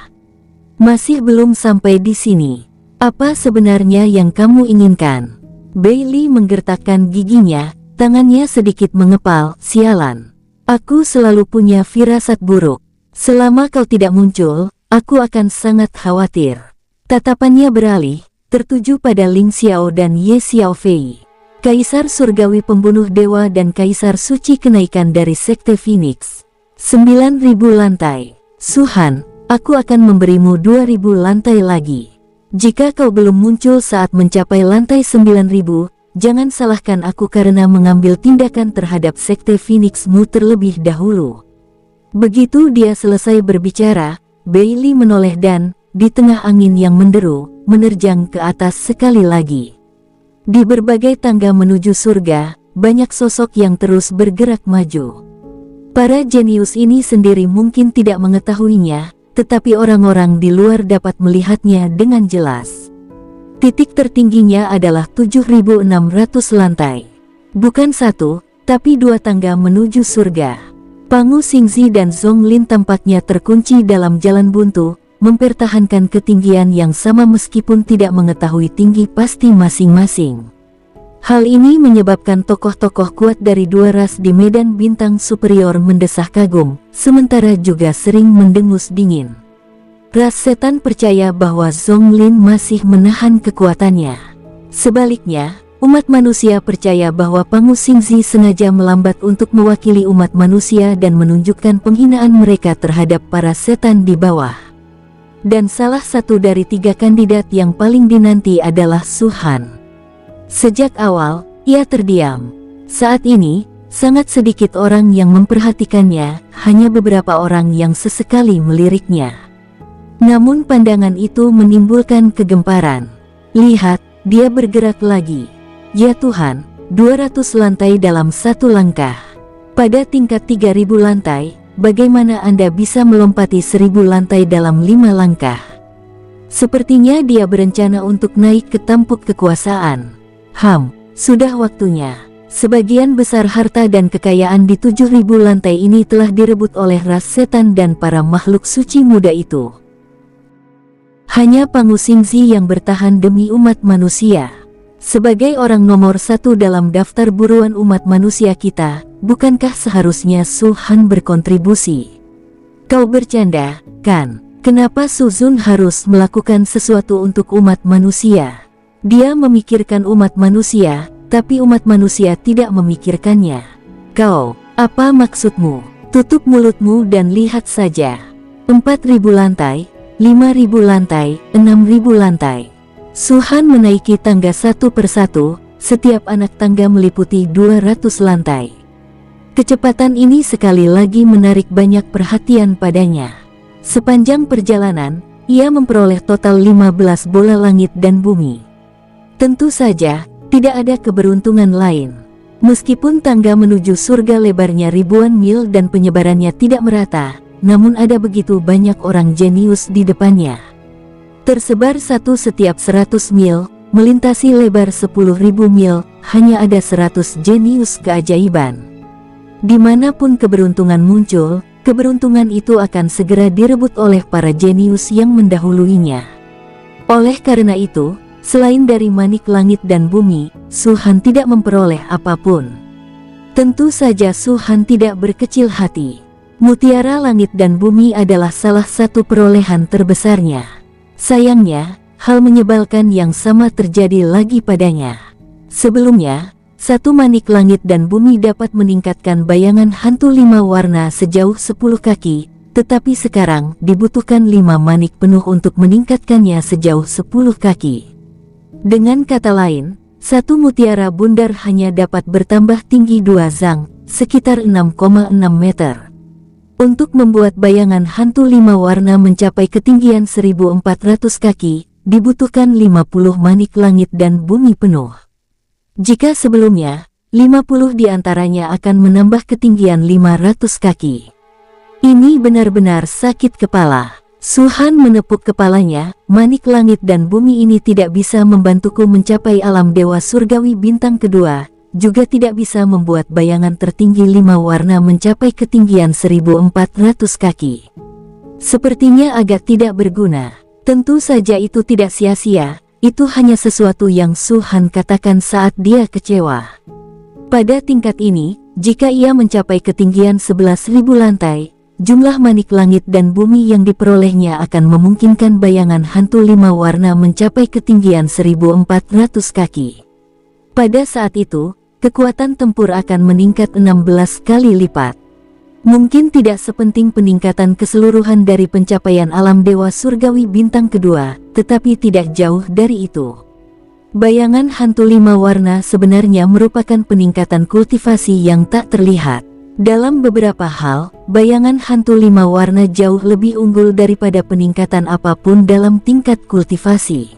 Masih belum sampai di sini. Apa sebenarnya yang kamu inginkan? Bailey menggertakkan giginya, tangannya sedikit mengepal. Sialan. Aku selalu punya firasat buruk. Selama kau tidak muncul, aku akan sangat khawatir. Tatapannya beralih, tertuju pada Ling Xiao dan Ye Xiaofei. Kaisar Surgawi Pembunuh Dewa dan Kaisar Suci Kenaikan dari Sekte Phoenix. 9.000 lantai. Suhan, aku akan memberimu 2.000 lantai lagi. Jika kau belum muncul saat mencapai lantai 9.000, jangan salahkan aku karena mengambil tindakan terhadap Sekte Phoenixmu terlebih dahulu. Begitu dia selesai berbicara, Bailey menoleh dan, di tengah angin yang menderu, menerjang ke atas sekali lagi. Di berbagai tangga menuju surga, banyak sosok yang terus bergerak maju. Para jenius ini sendiri mungkin tidak mengetahuinya, tetapi orang-orang di luar dapat melihatnya dengan jelas. Titik tertingginya adalah 7.600 lantai. Bukan satu, tapi dua tangga menuju surga. Pangu Xingzi dan Zonglin tampaknya terkunci dalam jalan buntu, mempertahankan ketinggian yang sama meskipun tidak mengetahui tinggi pasti masing-masing. Hal ini menyebabkan tokoh-tokoh kuat dari dua ras di medan bintang superior mendesah kagum, sementara juga sering mendengus dingin. Ras setan percaya bahwa Zonglin masih menahan kekuatannya. Sebaliknya, umat manusia percaya bahwa Pangu Xingzi sengaja melambat untuk mewakili umat manusia dan menunjukkan penghinaan mereka terhadap para setan di bawah. Dan salah satu dari tiga kandidat yang paling dinanti adalah Suhan. Sejak awal, ia terdiam. Saat ini, sangat sedikit orang yang memperhatikannya, hanya beberapa orang yang sesekali meliriknya. Namun pandangan itu menimbulkan kegemparan. Lihat, dia bergerak lagi. Ya Tuhan, 200 lantai dalam satu langkah. Pada tingkat 3.000 lantai, bagaimana Anda bisa melompati 1.000 lantai dalam 5 langkah? Sepertinya dia berencana untuk naik ke tampuk kekuasaan. Sudah waktunya. Sebagian besar harta dan kekayaan di 7.000 lantai ini telah direbut oleh ras setan dan para makhluk suci muda itu. Hanya Pangu Xingzi yang bertahan demi umat manusia. Sebagai orang nomor satu dalam daftar buruan umat manusia kita, bukankah seharusnya Suhan berkontribusi? Kau bercanda, kan? Kenapa Suzun harus melakukan sesuatu untuk umat manusia? Dia memikirkan umat manusia, tapi umat manusia tidak memikirkannya. Kau, apa maksudmu? Tutup mulutmu dan lihat saja. 4.000 lantai, 5.000 lantai, 6.000 lantai. Suhan menaiki tangga satu persatu, setiap anak tangga meliputi 200 lantai. Kecepatan ini sekali lagi menarik banyak perhatian padanya. Sepanjang perjalanan, ia memperoleh total 15 bola langit dan bumi. Tentu saja, tidak ada keberuntungan lain. Meskipun tangga menuju surga lebarnya ribuan mil dan penyebarannya tidak merata, namun ada begitu banyak orang jenius di depannya. Tersebar satu setiap 100 mil, melintasi lebar 10.000 mil, hanya ada 100 jenius keajaiban. Dimanapun keberuntungan muncul, keberuntungan itu akan segera direbut oleh para jenius yang mendahuluinya. Oleh karena itu, selain dari manik langit dan bumi, Suhan tidak memperoleh apapun. Tentu saja Suhan tidak berkecil hati. Mutiara langit dan bumi adalah salah satu perolehan terbesarnya. Sayangnya, hal menyebalkan yang sama terjadi lagi padanya. Sebelumnya, satu manik langit dan bumi dapat meningkatkan bayangan hantu 5 warna sejauh 10 kaki, tetapi sekarang dibutuhkan 5 manik penuh untuk meningkatkannya sejauh 10 kaki. Dengan kata lain, satu mutiara bundar hanya dapat bertambah tinggi 2 zang, sekitar 6,6 meter. Untuk membuat bayangan hantu 5 warna mencapai ketinggian 1400 kaki, dibutuhkan 50 manik langit dan bumi penuh. Jika sebelumnya, 50 diantaranya akan menambah ketinggian 500 kaki. Ini benar-benar sakit kepala. Su-han menepuk kepalanya, manik langit dan bumi ini tidak bisa membantuku mencapai alam dewa surgawi bintang kedua, juga tidak bisa membuat bayangan tertinggi 5 warna mencapai ketinggian 1400 kaki. Sepertinya agak tidak berguna. Tentu saja itu tidak sia-sia, itu hanya sesuatu yang Su-han katakan saat dia kecewa. Pada tingkat ini, jika ia mencapai ketinggian 11.000 lantai, jumlah manik langit dan bumi yang diperolehnya akan memungkinkan bayangan hantu 5 warna mencapai ketinggian 1400 kaki. Pada saat itu, kekuatan tempur akan meningkat 16 kali lipat. Mungkin tidak sepenting peningkatan keseluruhan dari pencapaian alam dewa surgawi bintang kedua, tetapi tidak jauh dari itu. Bayangan hantu 5 warna sebenarnya merupakan peningkatan kultivasi yang tak terlihat. Dalam beberapa hal, bayangan hantu 5 warna jauh lebih unggul daripada peningkatan apapun dalam tingkat kultivasi.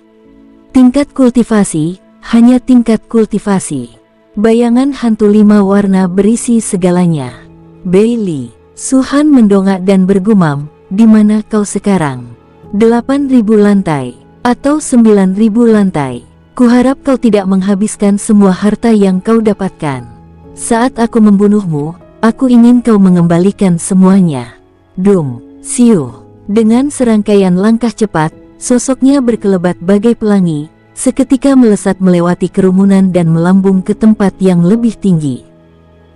Tingkat kultivasi, hanya tingkat kultivasi. Bayangan hantu 5 warna berisi segalanya. Bailey, Su-han mendongak dan bergumam, "Di mana kau sekarang? 8.000 lantai, atau 9.000 lantai. Kuharap kau tidak menghabiskan semua harta yang kau dapatkan. Saat aku membunuhmu, aku ingin kau mengembalikan semuanya." Dum, siu. Dengan serangkaian langkah cepat, sosoknya berkelebat bagai pelangi, seketika melesat melewati kerumunan dan melambung ke tempat yang lebih tinggi.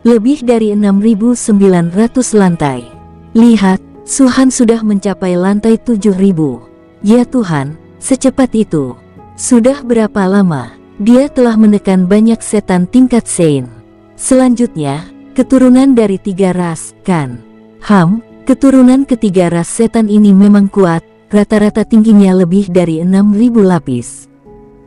Lebih dari 6.900 lantai. Lihat, Su-han sudah mencapai lantai 7.000. Ya Tuhan, secepat itu. Sudah berapa lama dia telah menekan banyak setan tingkat Sein? Selanjutnya, keturunan dari 3 ras, kan? Keturunan ketiga ras setan ini memang kuat, rata-rata tingginya lebih dari 6.000 lapis.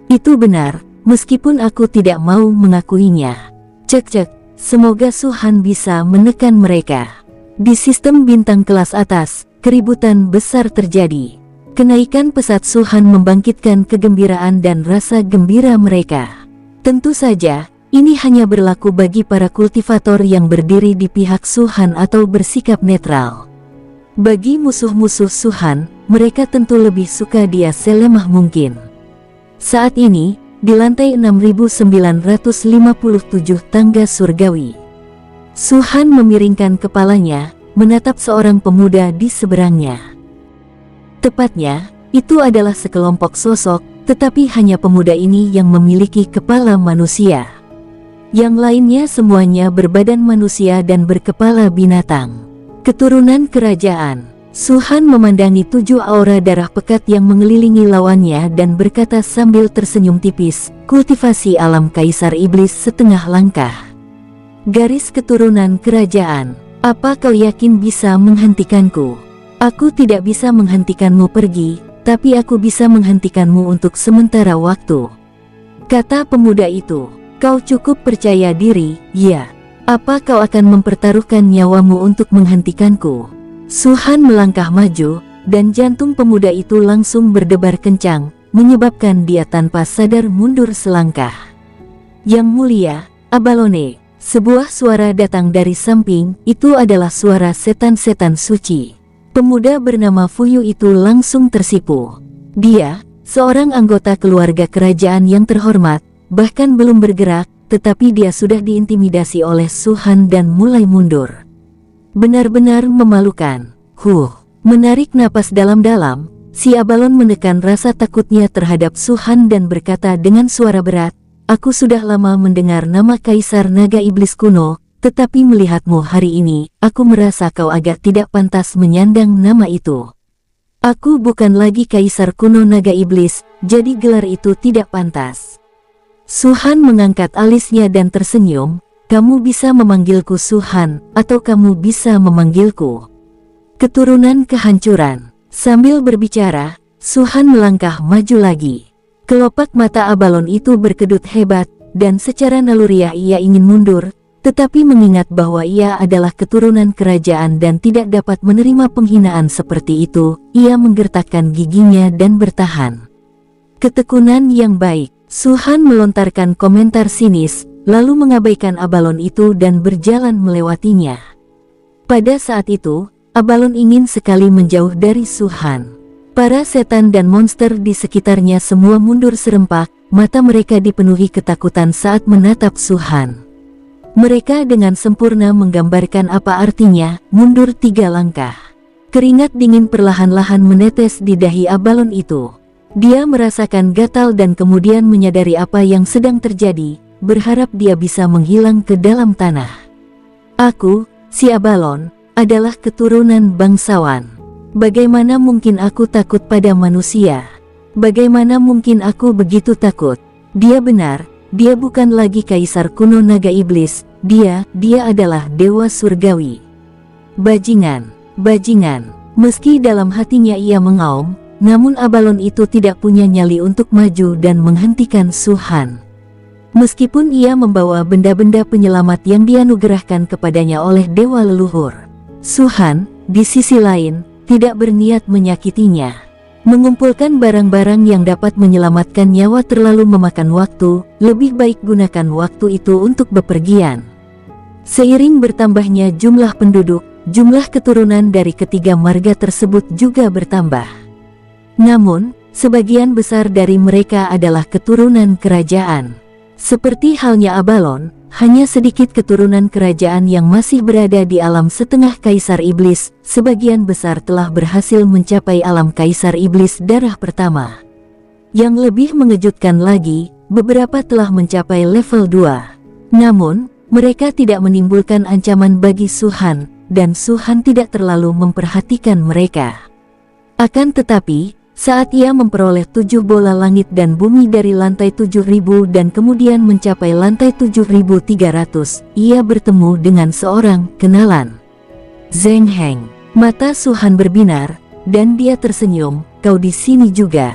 Itu benar, meskipun aku tidak mau mengakuinya. Cek, semoga Su-han bisa menekan mereka. Di sistem bintang kelas atas, keributan besar terjadi. Kenaikan pesat Su-han membangkitkan kegembiraan dan rasa gembira mereka. Tentu saja, ini hanya berlaku bagi para kultivator yang berdiri di pihak Su-han atau bersikap netral. Bagi musuh-musuh Su-han, mereka tentu lebih suka dia selemah mungkin. Saat ini, di lantai 6.957 tangga surgawi, Su-han memiringkan kepalanya, menatap seorang pemuda di seberangnya. Tepatnya, itu adalah sekelompok sosok, tetapi hanya pemuda ini yang memiliki kepala manusia. Yang lainnya semuanya berbadan manusia dan berkepala binatang. Keturunan kerajaan. Su-han memandangi 7 aura darah pekat yang mengelilingi lawannya dan berkata sambil tersenyum tipis, "Kultivasi alam kaisar iblis setengah langkah. Garis keturunan kerajaan, apa kau yakin bisa menghentikanku?" "Aku tidak bisa menghentikanmu pergi, tapi aku bisa menghentikanmu untuk sementara waktu," kata pemuda itu. "Kau cukup percaya diri, ya? Apa kau akan mempertaruhkan nyawamu untuk menghentikanku?" Su-han melangkah maju, dan jantung pemuda itu langsung berdebar kencang, menyebabkan dia tanpa sadar mundur selangkah. "Yang mulia, Abalone," sebuah suara datang dari samping. Itu adalah suara setan-setan suci. Pemuda bernama Fuyu itu langsung tersipu. Dia, seorang anggota keluarga kerajaan yang terhormat, bahkan belum bergerak, tetapi dia sudah diintimidasi oleh Su-han dan mulai mundur. Benar-benar memalukan. Menarik napas dalam-dalam, si Abalon menekan rasa takutnya terhadap Su-han dan berkata dengan suara berat, "Aku sudah lama mendengar nama Kaisar Naga Iblis kuno, tetapi melihatmu hari ini, aku merasa kau agak tidak pantas menyandang nama itu. Aku bukan lagi Kaisar kuno Naga Iblis, jadi gelar itu tidak pantas." Su-han mengangkat alisnya dan tersenyum, "Kamu bisa memanggilku Su-han, atau kamu bisa memanggilku keturunan kehancuran." Sambil berbicara, Su-han melangkah maju lagi. Kelopak mata Abalon itu berkedut hebat, dan secara naluriah ia ingin mundur, Tetapi mengingat bahwa ia adalah keturunan kerajaan dan tidak dapat menerima penghinaan seperti itu, ia menggertakkan giginya dan bertahan. Ketekunan yang baik. Su Han melontarkan komentar sinis, lalu mengabaikan Abalon itu dan berjalan melewatinya. Pada saat itu, Abalon ingin sekali menjauh dari Su Han. Para setan dan monster di sekitarnya semua mundur serempak, mata mereka dipenuhi ketakutan saat menatap Su Han. Mereka dengan sempurna menggambarkan apa artinya mundur 3 langkah. Keringat dingin perlahan-lahan menetes di dahi Abalon itu. Dia merasakan gatal dan kemudian menyadari apa yang sedang terjadi, berharap dia bisa menghilang ke dalam tanah. Aku, si Abalon, adalah keturunan bangsawan. Bagaimana mungkin aku takut pada manusia? Bagaimana mungkin aku begitu takut? Dia benar, dia bukan lagi kaisar kuno naga iblis, dia adalah dewa surgawi. Bajingan, bajingan. Meski dalam hatinya ia mengaum, namun Abalon itu tidak punya nyali untuk maju dan menghentikan Su Han. Meskipun ia membawa benda-benda penyelamat yang dianugerahkan kepadanya oleh dewa leluhur, Su Han, di sisi lain, tidak berniat menyakitinya. Mengumpulkan barang-barang yang dapat menyelamatkan nyawa terlalu memakan waktu, lebih baik gunakan waktu itu untuk bepergian. Seiring bertambahnya jumlah penduduk, jumlah keturunan dari ketiga marga tersebut juga bertambah. Namun, sebagian besar dari mereka adalah keturunan kerajaan. Seperti halnya Abalon, hanya sedikit keturunan kerajaan yang masih berada di alam setengah kaisar iblis, sebagian besar telah berhasil mencapai alam kaisar iblis darah pertama. Yang lebih mengejutkan lagi, beberapa telah mencapai level 2. Namun, mereka tidak menimbulkan ancaman bagi Su Han, dan Su Han tidak terlalu memperhatikan mereka. Akan tetapi, saat ia memperoleh 7 bola langit dan bumi dari lantai 7000 dan kemudian mencapai lantai 7300, ia bertemu dengan seorang kenalan. Zheng Heng. Mata Su Han berbinar, dan dia tersenyum, "Kau di sini juga.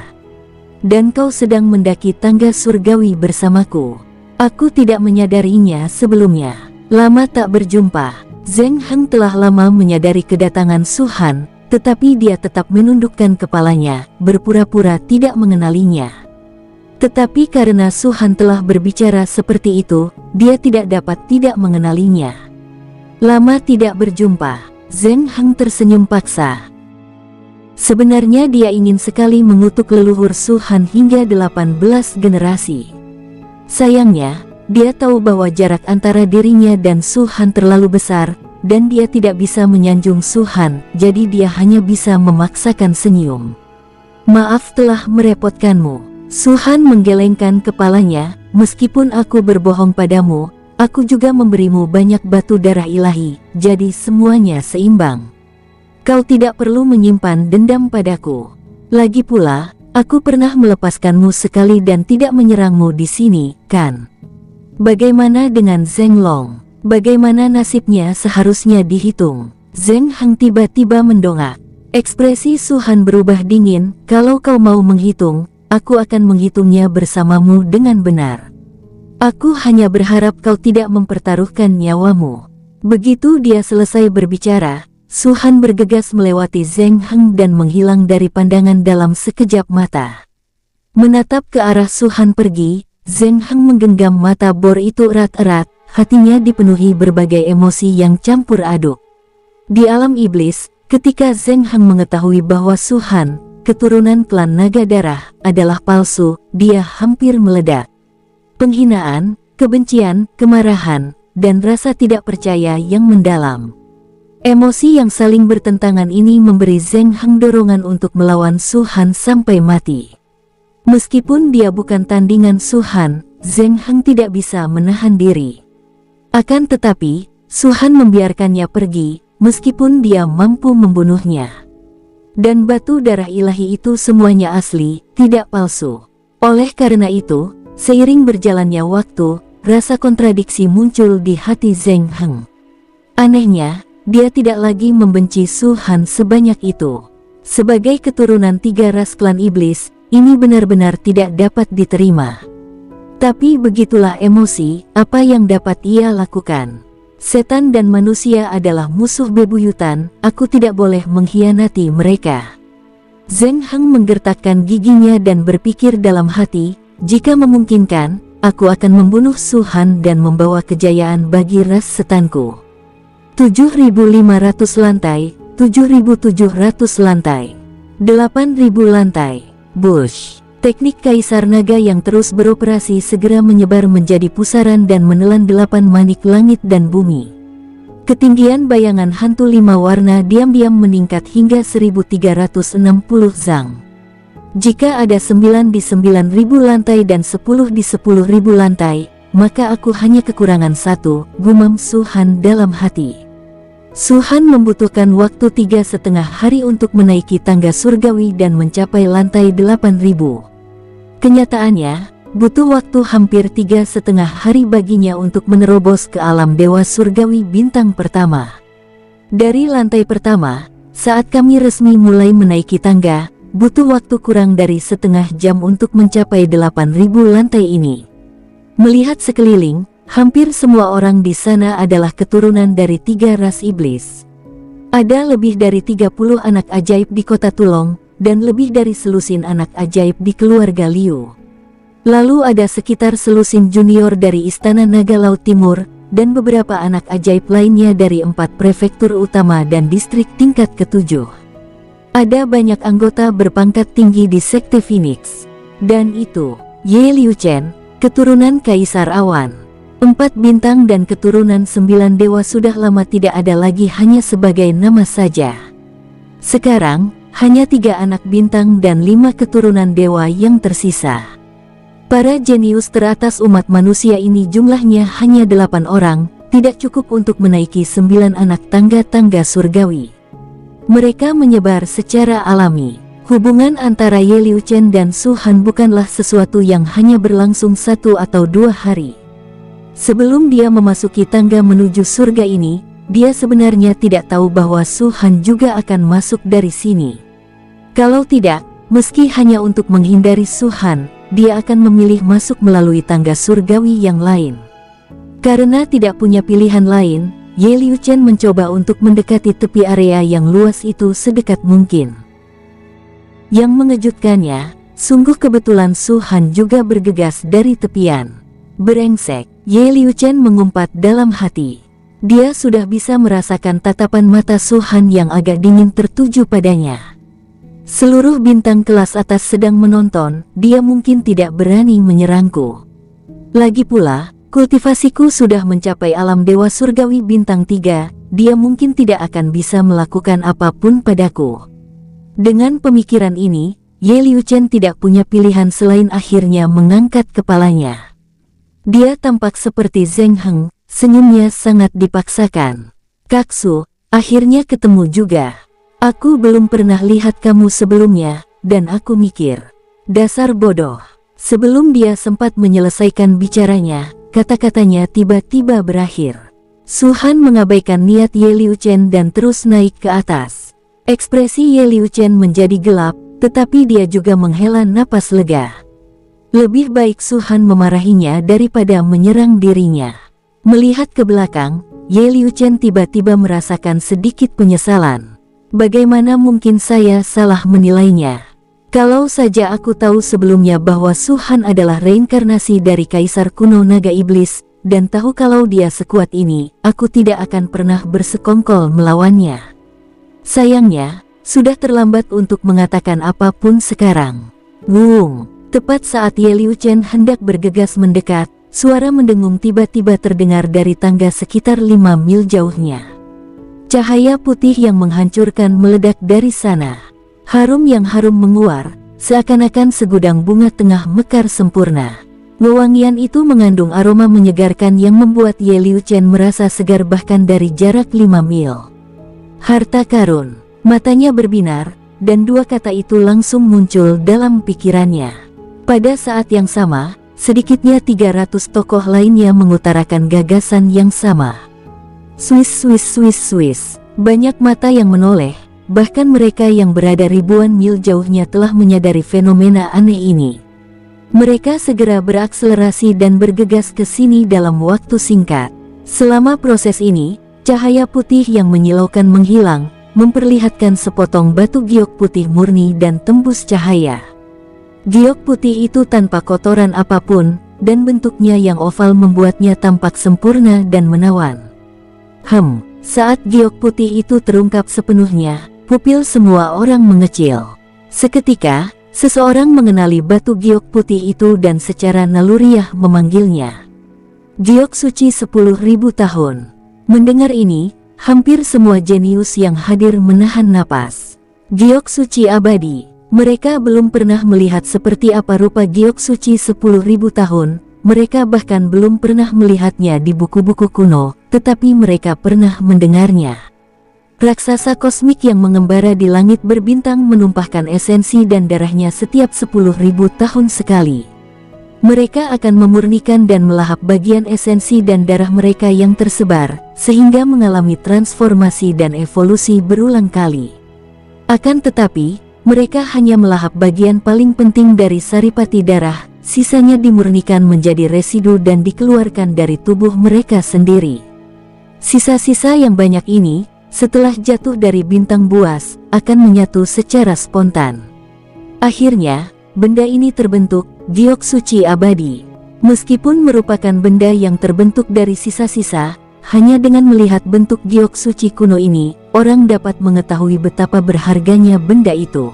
Dan kau sedang mendaki tangga surgawi bersamaku." Aku tidak menyadarinya sebelumnya. Lama tak berjumpa. Zheng Heng telah lama menyadari kedatangan Su Han, tetapi dia tetap menundukkan kepalanya, berpura-pura tidak mengenalinya. Tetapi karena Su Han telah berbicara seperti itu, dia tidak dapat tidak mengenalinya. Lama tidak berjumpa, Zheng Heng tersenyum paksa. Sebenarnya dia ingin sekali mengutuk leluhur Su Han hingga 18 generasi. Sayangnya, dia tahu bahwa jarak antara dirinya dan Su Han terlalu besar, dan dia tidak bisa menyanjung Su Han, jadi dia hanya bisa memaksakan senyum. "Maaf telah merepotkanmu." Su Han menggelengkan kepalanya, "Meskipun aku berbohong padamu, aku juga memberimu banyak batu darah ilahi, jadi semuanya seimbang. Kau tidak perlu menyimpan dendam padaku. Lagi pula, aku pernah melepaskanmu sekali dan tidak menyerangmu di sini, kan? Bagaimana dengan Zheng Long? Bagaimana nasibnya seharusnya dihitung?" Zheng Heng tiba-tiba mendongak. Ekspresi Su Han berubah dingin. "Kalau kau mau menghitung, aku akan menghitungnya bersamamu dengan benar. Aku hanya berharap kau tidak mempertaruhkan nyawamu." Begitu dia selesai berbicara, Su Han bergegas melewati Zheng Heng dan menghilang dari pandangan dalam sekejap mata. Menatap ke arah Su Han pergi, Zheng Heng menggenggam mata bor itu erat-erat. Hatinya dipenuhi berbagai emosi yang campur aduk. Di alam iblis, ketika Zheng Heng mengetahui bahwa Su Han, keturunan klan naga darah, adalah palsu, dia hampir meledak. Penghinaan, kebencian, kemarahan, dan rasa tidak percaya yang mendalam. Emosi yang saling bertentangan ini memberi Zheng Heng dorongan untuk melawan Su Han sampai mati. Meskipun dia bukan tandingan Su Han, Zheng Heng tidak bisa menahan diri. Akan tetapi, Su Han membiarkannya pergi, meskipun dia mampu membunuhnya. Dan batu darah ilahi itu semuanya asli, tidak palsu. Oleh karena itu, seiring berjalannya waktu, rasa kontradiksi muncul di hati Zheng Heng. Anehnya, dia tidak lagi membenci Su Han sebanyak itu. Sebagai keturunan 3 ras klan iblis, ini benar-benar tidak dapat diterima. Tapi begitulah emosi, apa yang dapat ia lakukan? Setan dan manusia adalah musuh bebuyutan, aku tidak boleh mengkhianati mereka. Zheng Heng menggertakkan giginya dan berpikir dalam hati, jika memungkinkan, aku akan membunuh Su Han dan membawa kejayaan bagi ras setanku. 7.500 lantai, 7.700 lantai, 8.000 lantai, Bush. Teknik Kaisar Naga yang terus beroperasi segera menyebar menjadi pusaran dan menelan 8 manik langit dan bumi. Ketinggian bayangan hantu 5 warna diam-diam meningkat hingga 1360 zang. Jika ada 9 di 9.000 lantai dan 10 di 10.000 lantai, maka aku hanya kekurangan 1, gumam Su Han dalam hati. Su Han membutuhkan waktu 3,5 hari untuk menaiki tangga surgawi dan mencapai lantai 8.000. Kenyataannya, butuh waktu hampir 3,5 hari baginya untuk menerobos ke alam dewa surgawi bintang pertama. Dari lantai pertama, saat kami resmi mulai menaiki tangga, butuh waktu kurang dari setengah jam untuk mencapai 8.000 lantai ini. Melihat sekeliling, hampir semua orang di sana adalah keturunan dari 3 ras iblis. Ada lebih dari 30 anak ajaib di kota Tulong, dan lebih dari selusin anak ajaib di keluarga Liu. Lalu ada sekitar selusin junior dari Istana Naga Laut Timur, dan beberapa anak ajaib lainnya dari 4 prefektur utama dan distrik tingkat ke-7. Ada banyak anggota berpangkat tinggi di Sekte Phoenix. Dan itu, Ye Liu Chen, keturunan Kaisar Awan. 4 bintang dan keturunan 9 dewa sudah lama tidak ada lagi, hanya sebagai nama saja. Sekarang, hanya 3 anak bintang dan 5 keturunan dewa yang tersisa. Para jenius teratas umat manusia ini jumlahnya hanya 8 orang, tidak cukup untuk menaiki 9 anak tangga-tangga surgawi. Mereka menyebar secara alami. Hubungan antara Ye Liu Chen dan Su Han bukanlah sesuatu yang hanya berlangsung 1 atau 2 hari. Sebelum dia memasuki tangga menuju surga ini, dia sebenarnya tidak tahu bahwa Su Han juga akan masuk dari sini. Kalau tidak, meski hanya untuk menghindari Su Han, dia akan memilih masuk melalui tangga surgawi yang lain. Karena tidak punya pilihan lain, Ye Liu Chen mencoba untuk mendekati tepi area yang luas itu sedekat mungkin. Yang mengejutkannya, sungguh kebetulan Su Han juga bergegas dari tepian. Brengsek, Ye Liu Chen mengumpat dalam hati. Dia sudah bisa merasakan tatapan mata Su Han yang agak dingin tertuju padanya. Seluruh bintang kelas atas sedang menonton, dia mungkin tidak berani menyerangku. Lagi pula, kultivasiku sudah mencapai alam dewa surgawi bintang 3, dia mungkin tidak akan bisa melakukan apapun padaku. Dengan pemikiran ini, Ye Liu Chen tidak punya pilihan selain akhirnya mengangkat kepalanya. Dia tampak seperti Zheng Heng, senyumnya sangat dipaksakan. Kaksu, akhirnya ketemu juga. Aku belum pernah lihat kamu sebelumnya, dan aku mikir, dasar bodoh. Sebelum dia sempat menyelesaikan bicaranya, kata-katanya tiba-tiba berakhir. Su Han mengabaikan niat Ye Liu Chen dan terus naik ke atas. Ekspresi Ye Liu Chen menjadi gelap, tetapi dia juga menghela napas lega. Lebih baik Su Han memarahinya daripada menyerang dirinya. Melihat ke belakang, Ye Liu Chen tiba-tiba merasakan sedikit penyesalan. Bagaimana mungkin saya salah menilainya? Kalau saja aku tahu sebelumnya bahwa Su Han adalah reinkarnasi dari Kaisar kuno Naga Iblis, dan tahu kalau dia sekuat ini, aku tidak akan pernah bersekongkol melawannya. Sayangnya, sudah terlambat untuk mengatakan apapun sekarang. Wung, tepat saat Ye Liu Chen hendak bergegas mendekat, suara mendengung tiba-tiba terdengar dari tangga sekitar 5 mil jauhnya. Cahaya putih yang menghancurkan meledak dari sana. Harum yang harum menguar, seakan-akan segudang bunga tengah mekar sempurna. Wewangian itu mengandung aroma menyegarkan yang membuat Ye Liu Chen merasa segar bahkan dari jarak 5 mil. Harta karun, matanya berbinar, dan 2 kata itu langsung muncul dalam pikirannya. Pada saat yang sama, sedikitnya 300 tokoh lainnya mengutarakan gagasan yang sama. Swiss. Banyak mata yang menoleh, bahkan mereka yang berada ribuan mil jauhnya telah menyadari fenomena aneh ini. Mereka segera berakselerasi dan bergegas ke sini dalam waktu singkat. Selama proses ini, cahaya putih yang menyilaukan menghilang, memperlihatkan sepotong batu giok putih murni dan tembus cahaya. Giok putih itu tanpa kotoran apapun, dan bentuknya yang oval membuatnya tampak sempurna dan menawan. Saat giok putih itu terungkap sepenuhnya, pupil semua orang mengecil. Seketika, seseorang mengenali batu giok putih itu dan secara naluriah memanggilnya. Giok suci 10.000 tahun. Mendengar ini, hampir semua jenius yang hadir menahan napas. Giok suci abadi. Mereka belum pernah melihat seperti apa rupa giok suci 10.000 tahun. Mereka bahkan belum pernah melihatnya di buku-buku kuno, tetapi mereka pernah mendengarnya. Raksasa kosmik yang mengembara di langit berbintang menumpahkan esensi dan darahnya setiap 10.000 tahun sekali. Mereka akan memurnikan dan melahap bagian esensi dan darah mereka yang tersebar, sehingga mengalami transformasi dan evolusi berulang kali. Akan tetapi, mereka hanya melahap bagian paling penting dari saripati darah, sisanya dimurnikan menjadi residu dan dikeluarkan dari tubuh mereka sendiri. Sisa-sisa yang banyak ini, setelah jatuh dari bintang buas, akan menyatu secara spontan. Akhirnya, benda ini terbentuk, giok suci abadi. Meskipun merupakan benda yang terbentuk dari sisa-sisa, hanya dengan melihat bentuk giok suci kuno ini, orang dapat mengetahui betapa berharganya benda itu.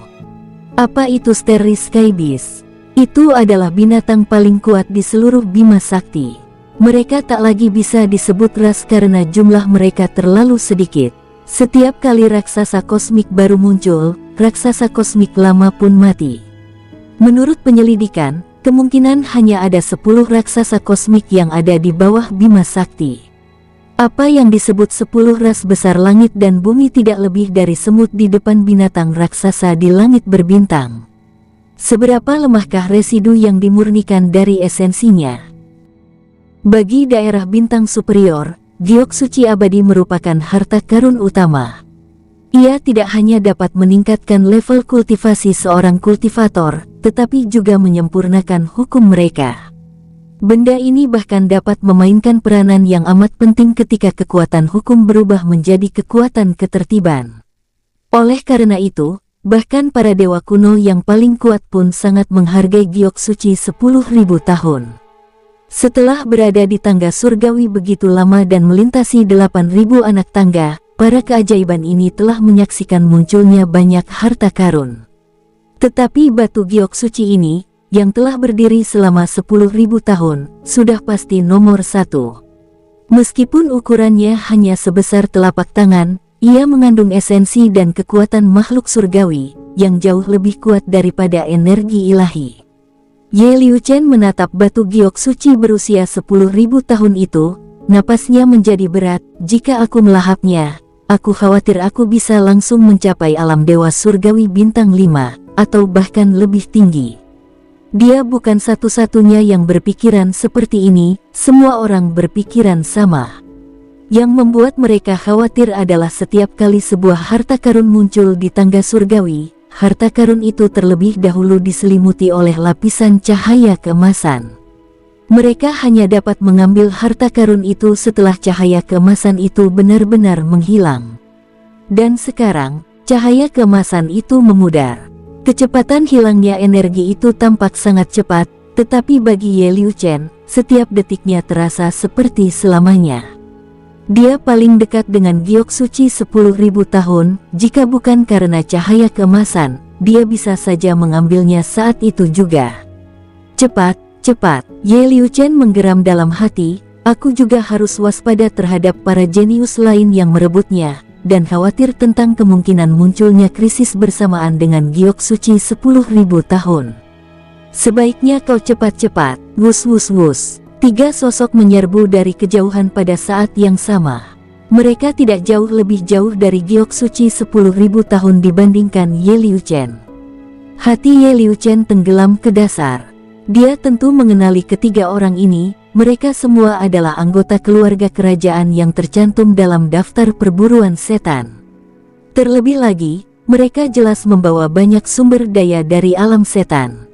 Apa itu Steris Skybeast? Itu adalah binatang paling kuat di seluruh Bima Sakti. Mereka tak lagi bisa disebut ras karena jumlah mereka terlalu sedikit. Setiap kali raksasa kosmik baru muncul, raksasa kosmik lama pun mati. Menurut penyelidikan, kemungkinan hanya ada 10 raksasa kosmik yang ada di bawah Bima Sakti. Apa yang disebut 10 ras besar langit dan bumi tidak lebih dari semut di depan binatang raksasa di langit berbintang. Seberapa lemahkah residu yang dimurnikan dari esensinya? Bagi daerah bintang superior, giok suci abadi merupakan harta karun utama. Ia tidak hanya dapat meningkatkan level kultivasi seorang kultivator, tetapi juga menyempurnakan hukum mereka. Benda ini bahkan dapat memainkan peranan yang amat penting ketika kekuatan hukum berubah menjadi kekuatan ketertiban. Oleh karena itu, bahkan para dewa kuno yang paling kuat pun sangat menghargai giok suci 10.000 tahun. Setelah berada di tangga surgawi begitu lama dan melintasi 8.000 anak tangga, para keajaiban ini telah menyaksikan munculnya banyak harta karun. Tetapi batu giok suci ini, yang telah berdiri selama 10.000 tahun, sudah pasti nomor 1. Meskipun ukurannya hanya sebesar telapak tangan, ia mengandung esensi dan kekuatan makhluk surgawi, yang jauh lebih kuat daripada energi ilahi. Ye Liu Chen menatap batu giok suci berusia 10.000 tahun itu, napasnya menjadi berat. Jika aku melahapnya, aku khawatir aku bisa langsung mencapai alam dewa surgawi bintang 5, atau bahkan lebih tinggi. Dia bukan satu-satunya yang berpikiran seperti ini, semua orang berpikiran sama. Yang membuat mereka khawatir adalah setiap kali sebuah harta karun muncul di tangga surgawi, harta karun itu terlebih dahulu diselimuti oleh lapisan cahaya keemasan. Mereka hanya dapat mengambil harta karun itu setelah cahaya keemasan itu benar-benar menghilang. Dan sekarang, cahaya keemasan itu memudar. Kecepatan hilangnya energi itu tampak sangat cepat, tetapi bagi Ye Liu Chen, setiap detiknya terasa seperti selamanya. Dia paling dekat dengan giok suci 10.000 tahun, jika bukan karena cahaya keemasan, dia bisa saja mengambilnya saat itu juga. Cepat, cepat, Ye Liu Chen menggeram dalam hati, aku juga harus waspada terhadap para jenius lain yang merebutnya, dan khawatir tentang kemungkinan munculnya krisis bersamaan dengan giok suci 10.000 tahun. Sebaiknya kau cepat-cepat, wus wus wus. 3 sosok menyerbu dari kejauhan pada saat yang sama. Mereka tidak jauh lebih jauh dari giok suci 10.000 tahun dibandingkan Ye Liu Chen. Hati Ye Liu Chen tenggelam ke dasar. Dia tentu mengenali ketiga orang ini, mereka semua adalah anggota keluarga kerajaan yang tercantum dalam daftar perburuan setan. Terlebih lagi, mereka jelas membawa banyak sumber daya dari alam setan.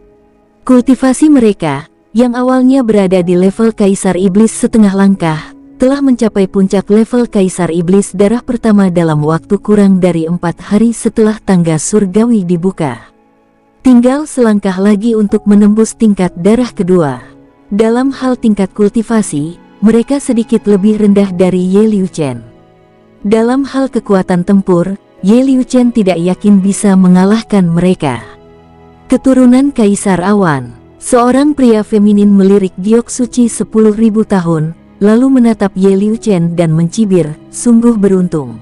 Kultivasi mereka, yang awalnya berada di level Kaisar Iblis setengah langkah, telah mencapai puncak level Kaisar Iblis darah pertama dalam waktu kurang dari 4 hari setelah tangga surgawi dibuka. Tinggal selangkah lagi untuk menembus tingkat darah kedua. Dalam hal tingkat kultivasi, mereka sedikit lebih rendah dari Ye Liu Chen. Dalam hal kekuatan tempur, Ye Liu Chen tidak yakin bisa mengalahkan mereka. Keturunan Kaisar Awan. Seorang pria feminin melirik giok suci 10.000 tahun, lalu menatap Ye Liu Chen dan mencibir, sungguh beruntung.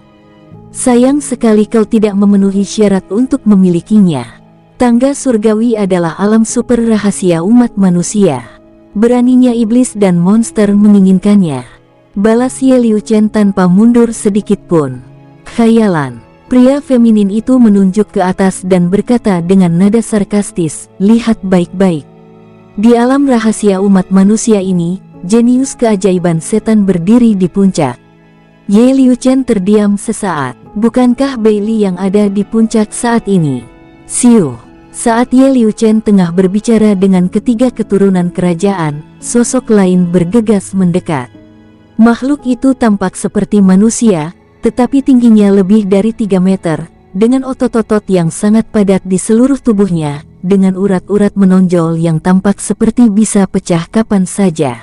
Sayang sekali kau tidak memenuhi syarat untuk memilikinya. Tangga surgawi adalah alam super rahasia umat manusia. Beraninya iblis dan monster menginginkannya. Balas Ye Liu Chen tanpa mundur sedikit pun. Khayalan. Pria feminin itu menunjuk ke atas dan berkata dengan nada sarkastis, lihat baik-baik. Di alam rahasia umat manusia ini, jenius keajaiban setan berdiri di puncak. Ye Liu Chen terdiam sesaat. Bukankah Bailey yang ada di puncak saat ini? Siu. Saat Ye Liu Chen tengah berbicara dengan ketiga keturunan kerajaan, sosok lain bergegas mendekat. Makhluk itu tampak seperti manusia, tetapi tingginya lebih dari 3 meter, dengan otot-otot yang sangat padat di seluruh tubuhnya, dengan urat-urat menonjol yang tampak seperti bisa pecah kapan saja.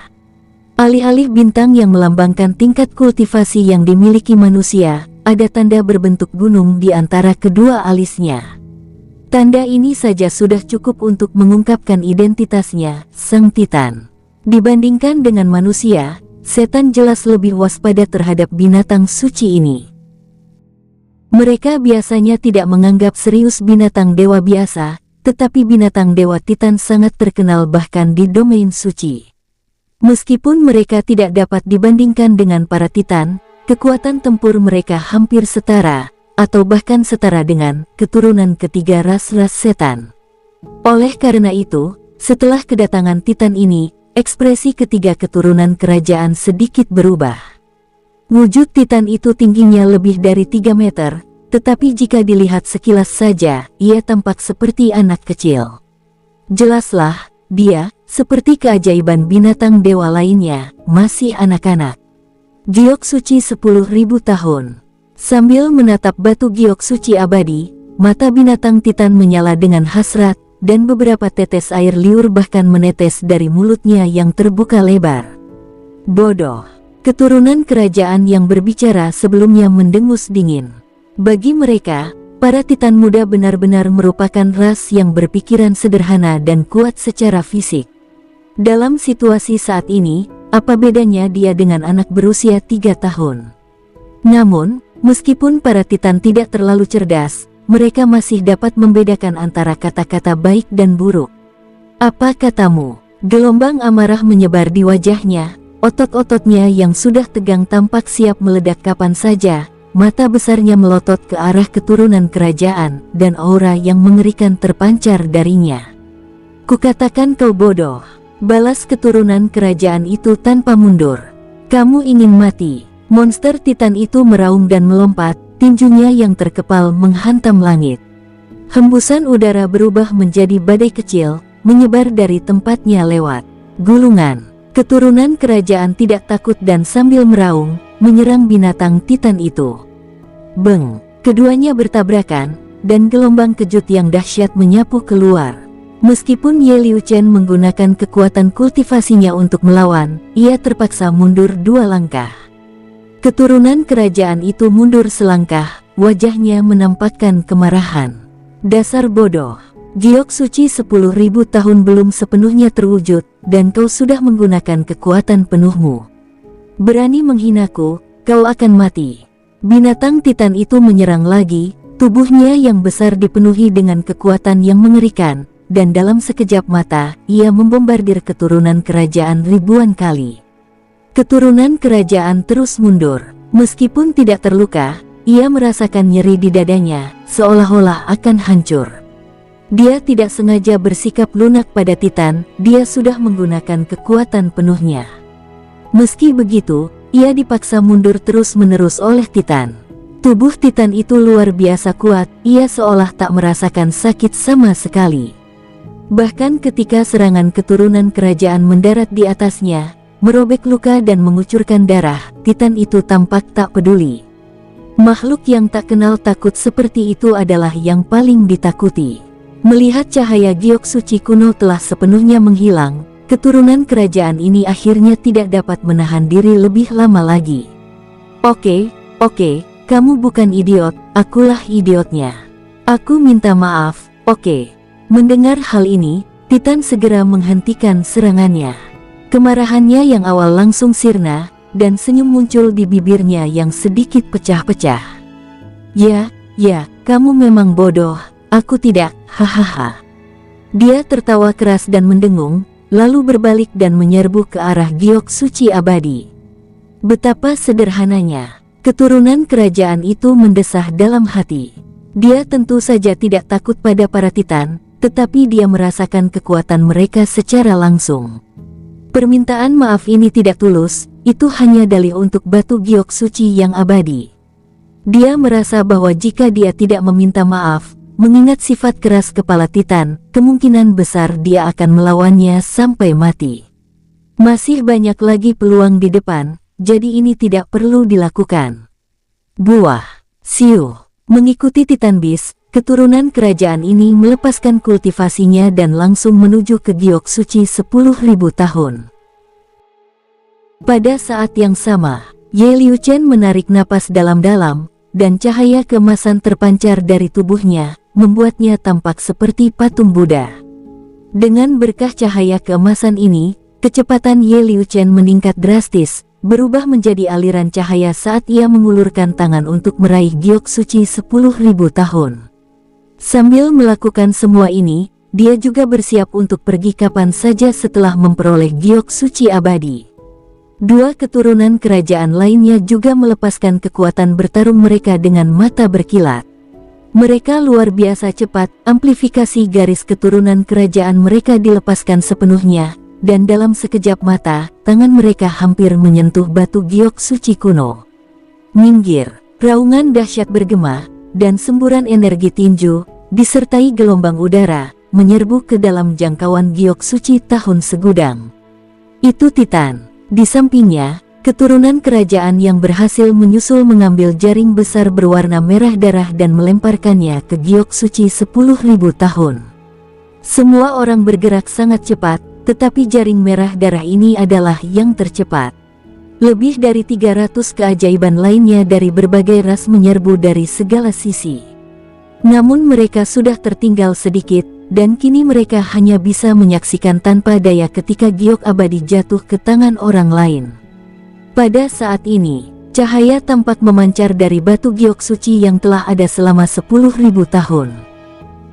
Alih-alih bintang yang melambangkan tingkat kultivasi yang dimiliki manusia, ada tanda berbentuk gunung di antara kedua alisnya. Tanda ini saja sudah cukup untuk mengungkapkan identitasnya, Sang Titan. Dibandingkan dengan manusia, setan jelas lebih waspada terhadap binatang suci ini. Mereka biasanya tidak menganggap serius binatang dewa biasa, tetapi binatang dewa Titan sangat terkenal bahkan di domain suci. Meskipun mereka tidak dapat dibandingkan dengan para Titan, kekuatan tempur mereka hampir setara, atau bahkan setara dengan keturunan ketiga ras-ras setan. Oleh karena itu, setelah kedatangan Titan ini, ekspresi ketiga keturunan kerajaan sedikit berubah. Wujud Titan itu tingginya lebih dari 3 meter, tetapi jika dilihat sekilas saja, ia tampak seperti anak kecil. Jelaslah, dia, seperti keajaiban binatang dewa lainnya, masih anak-anak. Giok suci 10.000 tahun. Sambil menatap batu giok suci abadi, mata binatang Titan menyala dengan hasrat, dan beberapa tetes air liur bahkan menetes dari mulutnya yang terbuka lebar. Bodoh. Keturunan kerajaan yang berbicara sebelumnya mendengus dingin. Bagi mereka, para Titan muda benar-benar merupakan ras yang berpikiran sederhana dan kuat secara fisik. Dalam situasi saat ini, apa bedanya dia dengan anak berusia 3 tahun? Namun, meskipun para Titan tidak terlalu cerdas, mereka masih dapat membedakan antara kata-kata baik dan buruk. Apa katamu? Gelombang amarah menyebar di wajahnya, otot-ototnya yang sudah tegang tampak siap meledak kapan saja, mata besarnya melotot ke arah keturunan kerajaan, dan aura yang mengerikan terpancar darinya. Kukatakan kau bodoh, balas keturunan kerajaan itu tanpa mundur. Kamu ingin mati. Monster Titan itu meraung dan melompat, tinjunya yang terkepal menghantam langit. Hembusan udara berubah menjadi badai kecil, menyebar dari tempatnya lewat gulungan. Keturunan kerajaan tidak takut dan sambil meraung, menyerang binatang Titan itu. Beng! Keduanya bertabrakan, dan gelombang kejut yang dahsyat menyapu keluar. Meskipun Ye Liu Chen menggunakan kekuatan kultivasinya untuk melawan, ia terpaksa mundur 2 langkah. Keturunan kerajaan itu mundur selangkah, wajahnya menampakkan kemarahan. Dasar bodoh, giok suci 10.000 tahun belum sepenuhnya terwujud, dan kau sudah menggunakan kekuatan penuhmu. Berani menghinaku, kau akan mati. Binatang Titan itu menyerang lagi, tubuhnya yang besar dipenuhi dengan kekuatan yang mengerikan, dan dalam sekejap mata, ia membombardir keturunan kerajaan ribuan kali. Keturunan kerajaan terus mundur. Meskipun tidak terluka, ia merasakan nyeri di dadanya, seolah-olah akan hancur. Dia tidak sengaja bersikap lunak pada Titan, dia sudah menggunakan kekuatan penuhnya. Meski begitu, ia dipaksa mundur terus-menerus oleh Titan. Tubuh Titan itu luar biasa kuat, ia seolah tak merasakan sakit sama sekali. Bahkan ketika serangan keturunan kerajaan mendarat di atasnya, merobek luka dan mengucurkan darah, Titan itu tampak tak peduli. Makhluk yang tak kenal takut seperti itu adalah yang paling ditakuti. Melihat cahaya giok suci kuno telah sepenuhnya menghilang, keturunan kerajaan ini akhirnya tidak dapat menahan diri lebih lama lagi. Oke, kamu bukan idiot, akulah idiotnya. Aku minta maaf, oke. Mendengar hal ini, Titan segera menghentikan serangannya. Kemarahannya yang awal langsung sirna, dan senyum muncul di bibirnya yang sedikit pecah-pecah. Ya, kamu memang bodoh, aku tidak, hahaha. Dia tertawa keras dan mendengung, lalu berbalik dan menyerbu ke arah giok suci abadi. Betapa sederhananya, keturunan kerajaan itu mendesah dalam hati. Dia tentu saja tidak takut pada para Titan, tetapi dia merasakan kekuatan mereka secara langsung. Permintaan maaf ini tidak tulus, itu hanya dalih untuk batu giok suci yang abadi. Dia merasa bahwa jika dia tidak meminta maaf, mengingat sifat keras kepala Titan, kemungkinan besar dia akan melawannya sampai mati. Masih banyak lagi peluang di depan, jadi ini tidak perlu dilakukan. Buah, Siu, mengikuti Titan Beast, keturunan kerajaan ini melepaskan kultivasinya dan langsung menuju ke giok suci 10.000 tahun. Pada saat yang sama, Ye Liu Chen menarik napas dalam-dalam, dan cahaya keemasan terpancar dari tubuhnya, membuatnya tampak seperti patung Buddha. Dengan berkah cahaya keemasan ini, kecepatan Ye Liu Chen meningkat drastis, berubah menjadi aliran cahaya saat ia mengulurkan tangan untuk meraih giok suci 10.000 tahun. Sambil melakukan semua ini, dia juga bersiap untuk pergi kapan saja setelah memperoleh giok suci abadi. Dua keturunan kerajaan lainnya juga melepaskan kekuatan bertarung mereka dengan mata berkilat. Mereka luar biasa cepat, amplifikasi garis keturunan kerajaan mereka dilepaskan sepenuhnya, dan dalam sekejap mata, tangan mereka hampir menyentuh batu giok suci kuno. Minggir, raungan dahsyat bergema, dan semburan energi tinju, disertai gelombang udara, menyerbu ke dalam jangkauan giok suci tahun segudang. Itu Titan. Di sampingnya, keturunan kerajaan yang berhasil menyusul mengambil jaring besar berwarna merah darah dan melemparkannya ke giok suci 10.000 tahun. Semua orang bergerak sangat cepat, tetapi jaring merah darah ini adalah yang tercepat. Lebih dari 300 keajaiban lainnya dari berbagai ras menyerbu dari segala sisi. Namun mereka sudah tertinggal sedikit, dan kini mereka hanya bisa menyaksikan tanpa daya ketika giok abadi jatuh ke tangan orang lain. Pada saat ini, cahaya tampak memancar dari batu giok suci yang telah ada selama 10.000 tahun.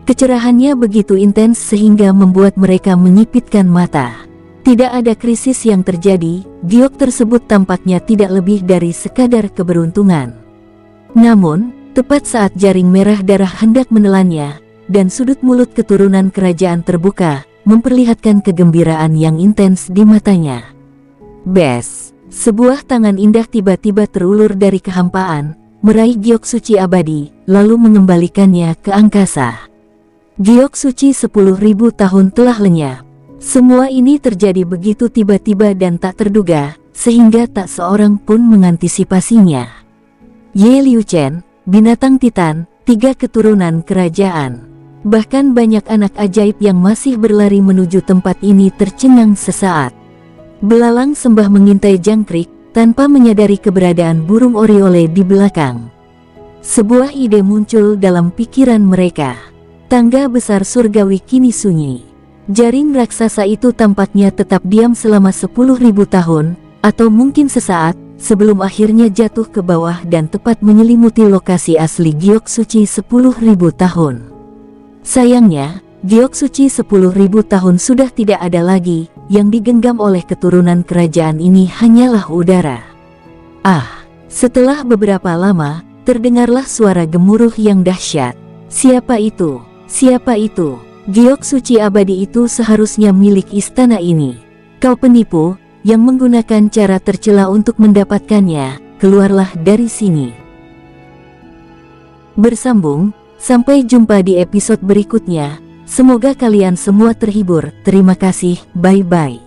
Kecerahannya begitu intens sehingga membuat mereka menyipitkan mata. Tidak ada krisis yang terjadi, giok tersebut tampaknya tidak lebih dari sekadar keberuntungan. Namun, tepat saat jaring merah darah hendak menelannya, dan sudut mulut keturunan kerajaan terbuka, memperlihatkan kegembiraan yang intens di matanya. Bes, sebuah tangan indah tiba-tiba terulur dari kehampaan, meraih giok suci abadi, lalu mengembalikannya ke angkasa. Giok suci 10.000 tahun telah lenyap. Semua ini terjadi begitu tiba-tiba dan tak terduga, sehingga tak seorang pun mengantisipasinya. Ye Liu Chen, binatang Titan, 3 keturunan kerajaan. Bahkan banyak anak ajaib yang masih berlari menuju tempat ini tercengang sesaat. Belalang sembah mengintai jangkrik, tanpa menyadari keberadaan burung oriole di belakang. Sebuah ide muncul dalam pikiran mereka. Tangga besar surgawi kini sunyi. Jaring raksasa itu tampaknya tetap diam selama 10.000 tahun, atau mungkin sesaat, sebelum akhirnya jatuh ke bawah dan tepat menyelimuti lokasi asli giok suci 10.000 tahun. Sayangnya, giok suci 10.000 tahun sudah tidak ada lagi, yang digenggam oleh keturunan kerajaan ini hanyalah udara. Setelah beberapa lama, terdengarlah suara gemuruh yang dahsyat. Siapa itu? Siapa itu? Giok suci abadi itu seharusnya milik istana ini. Kau penipu, yang menggunakan cara tercela untuk mendapatkannya, keluarlah dari sini. Bersambung, sampai jumpa di episode berikutnya. Semoga kalian semua terhibur. Terima kasih, bye-bye.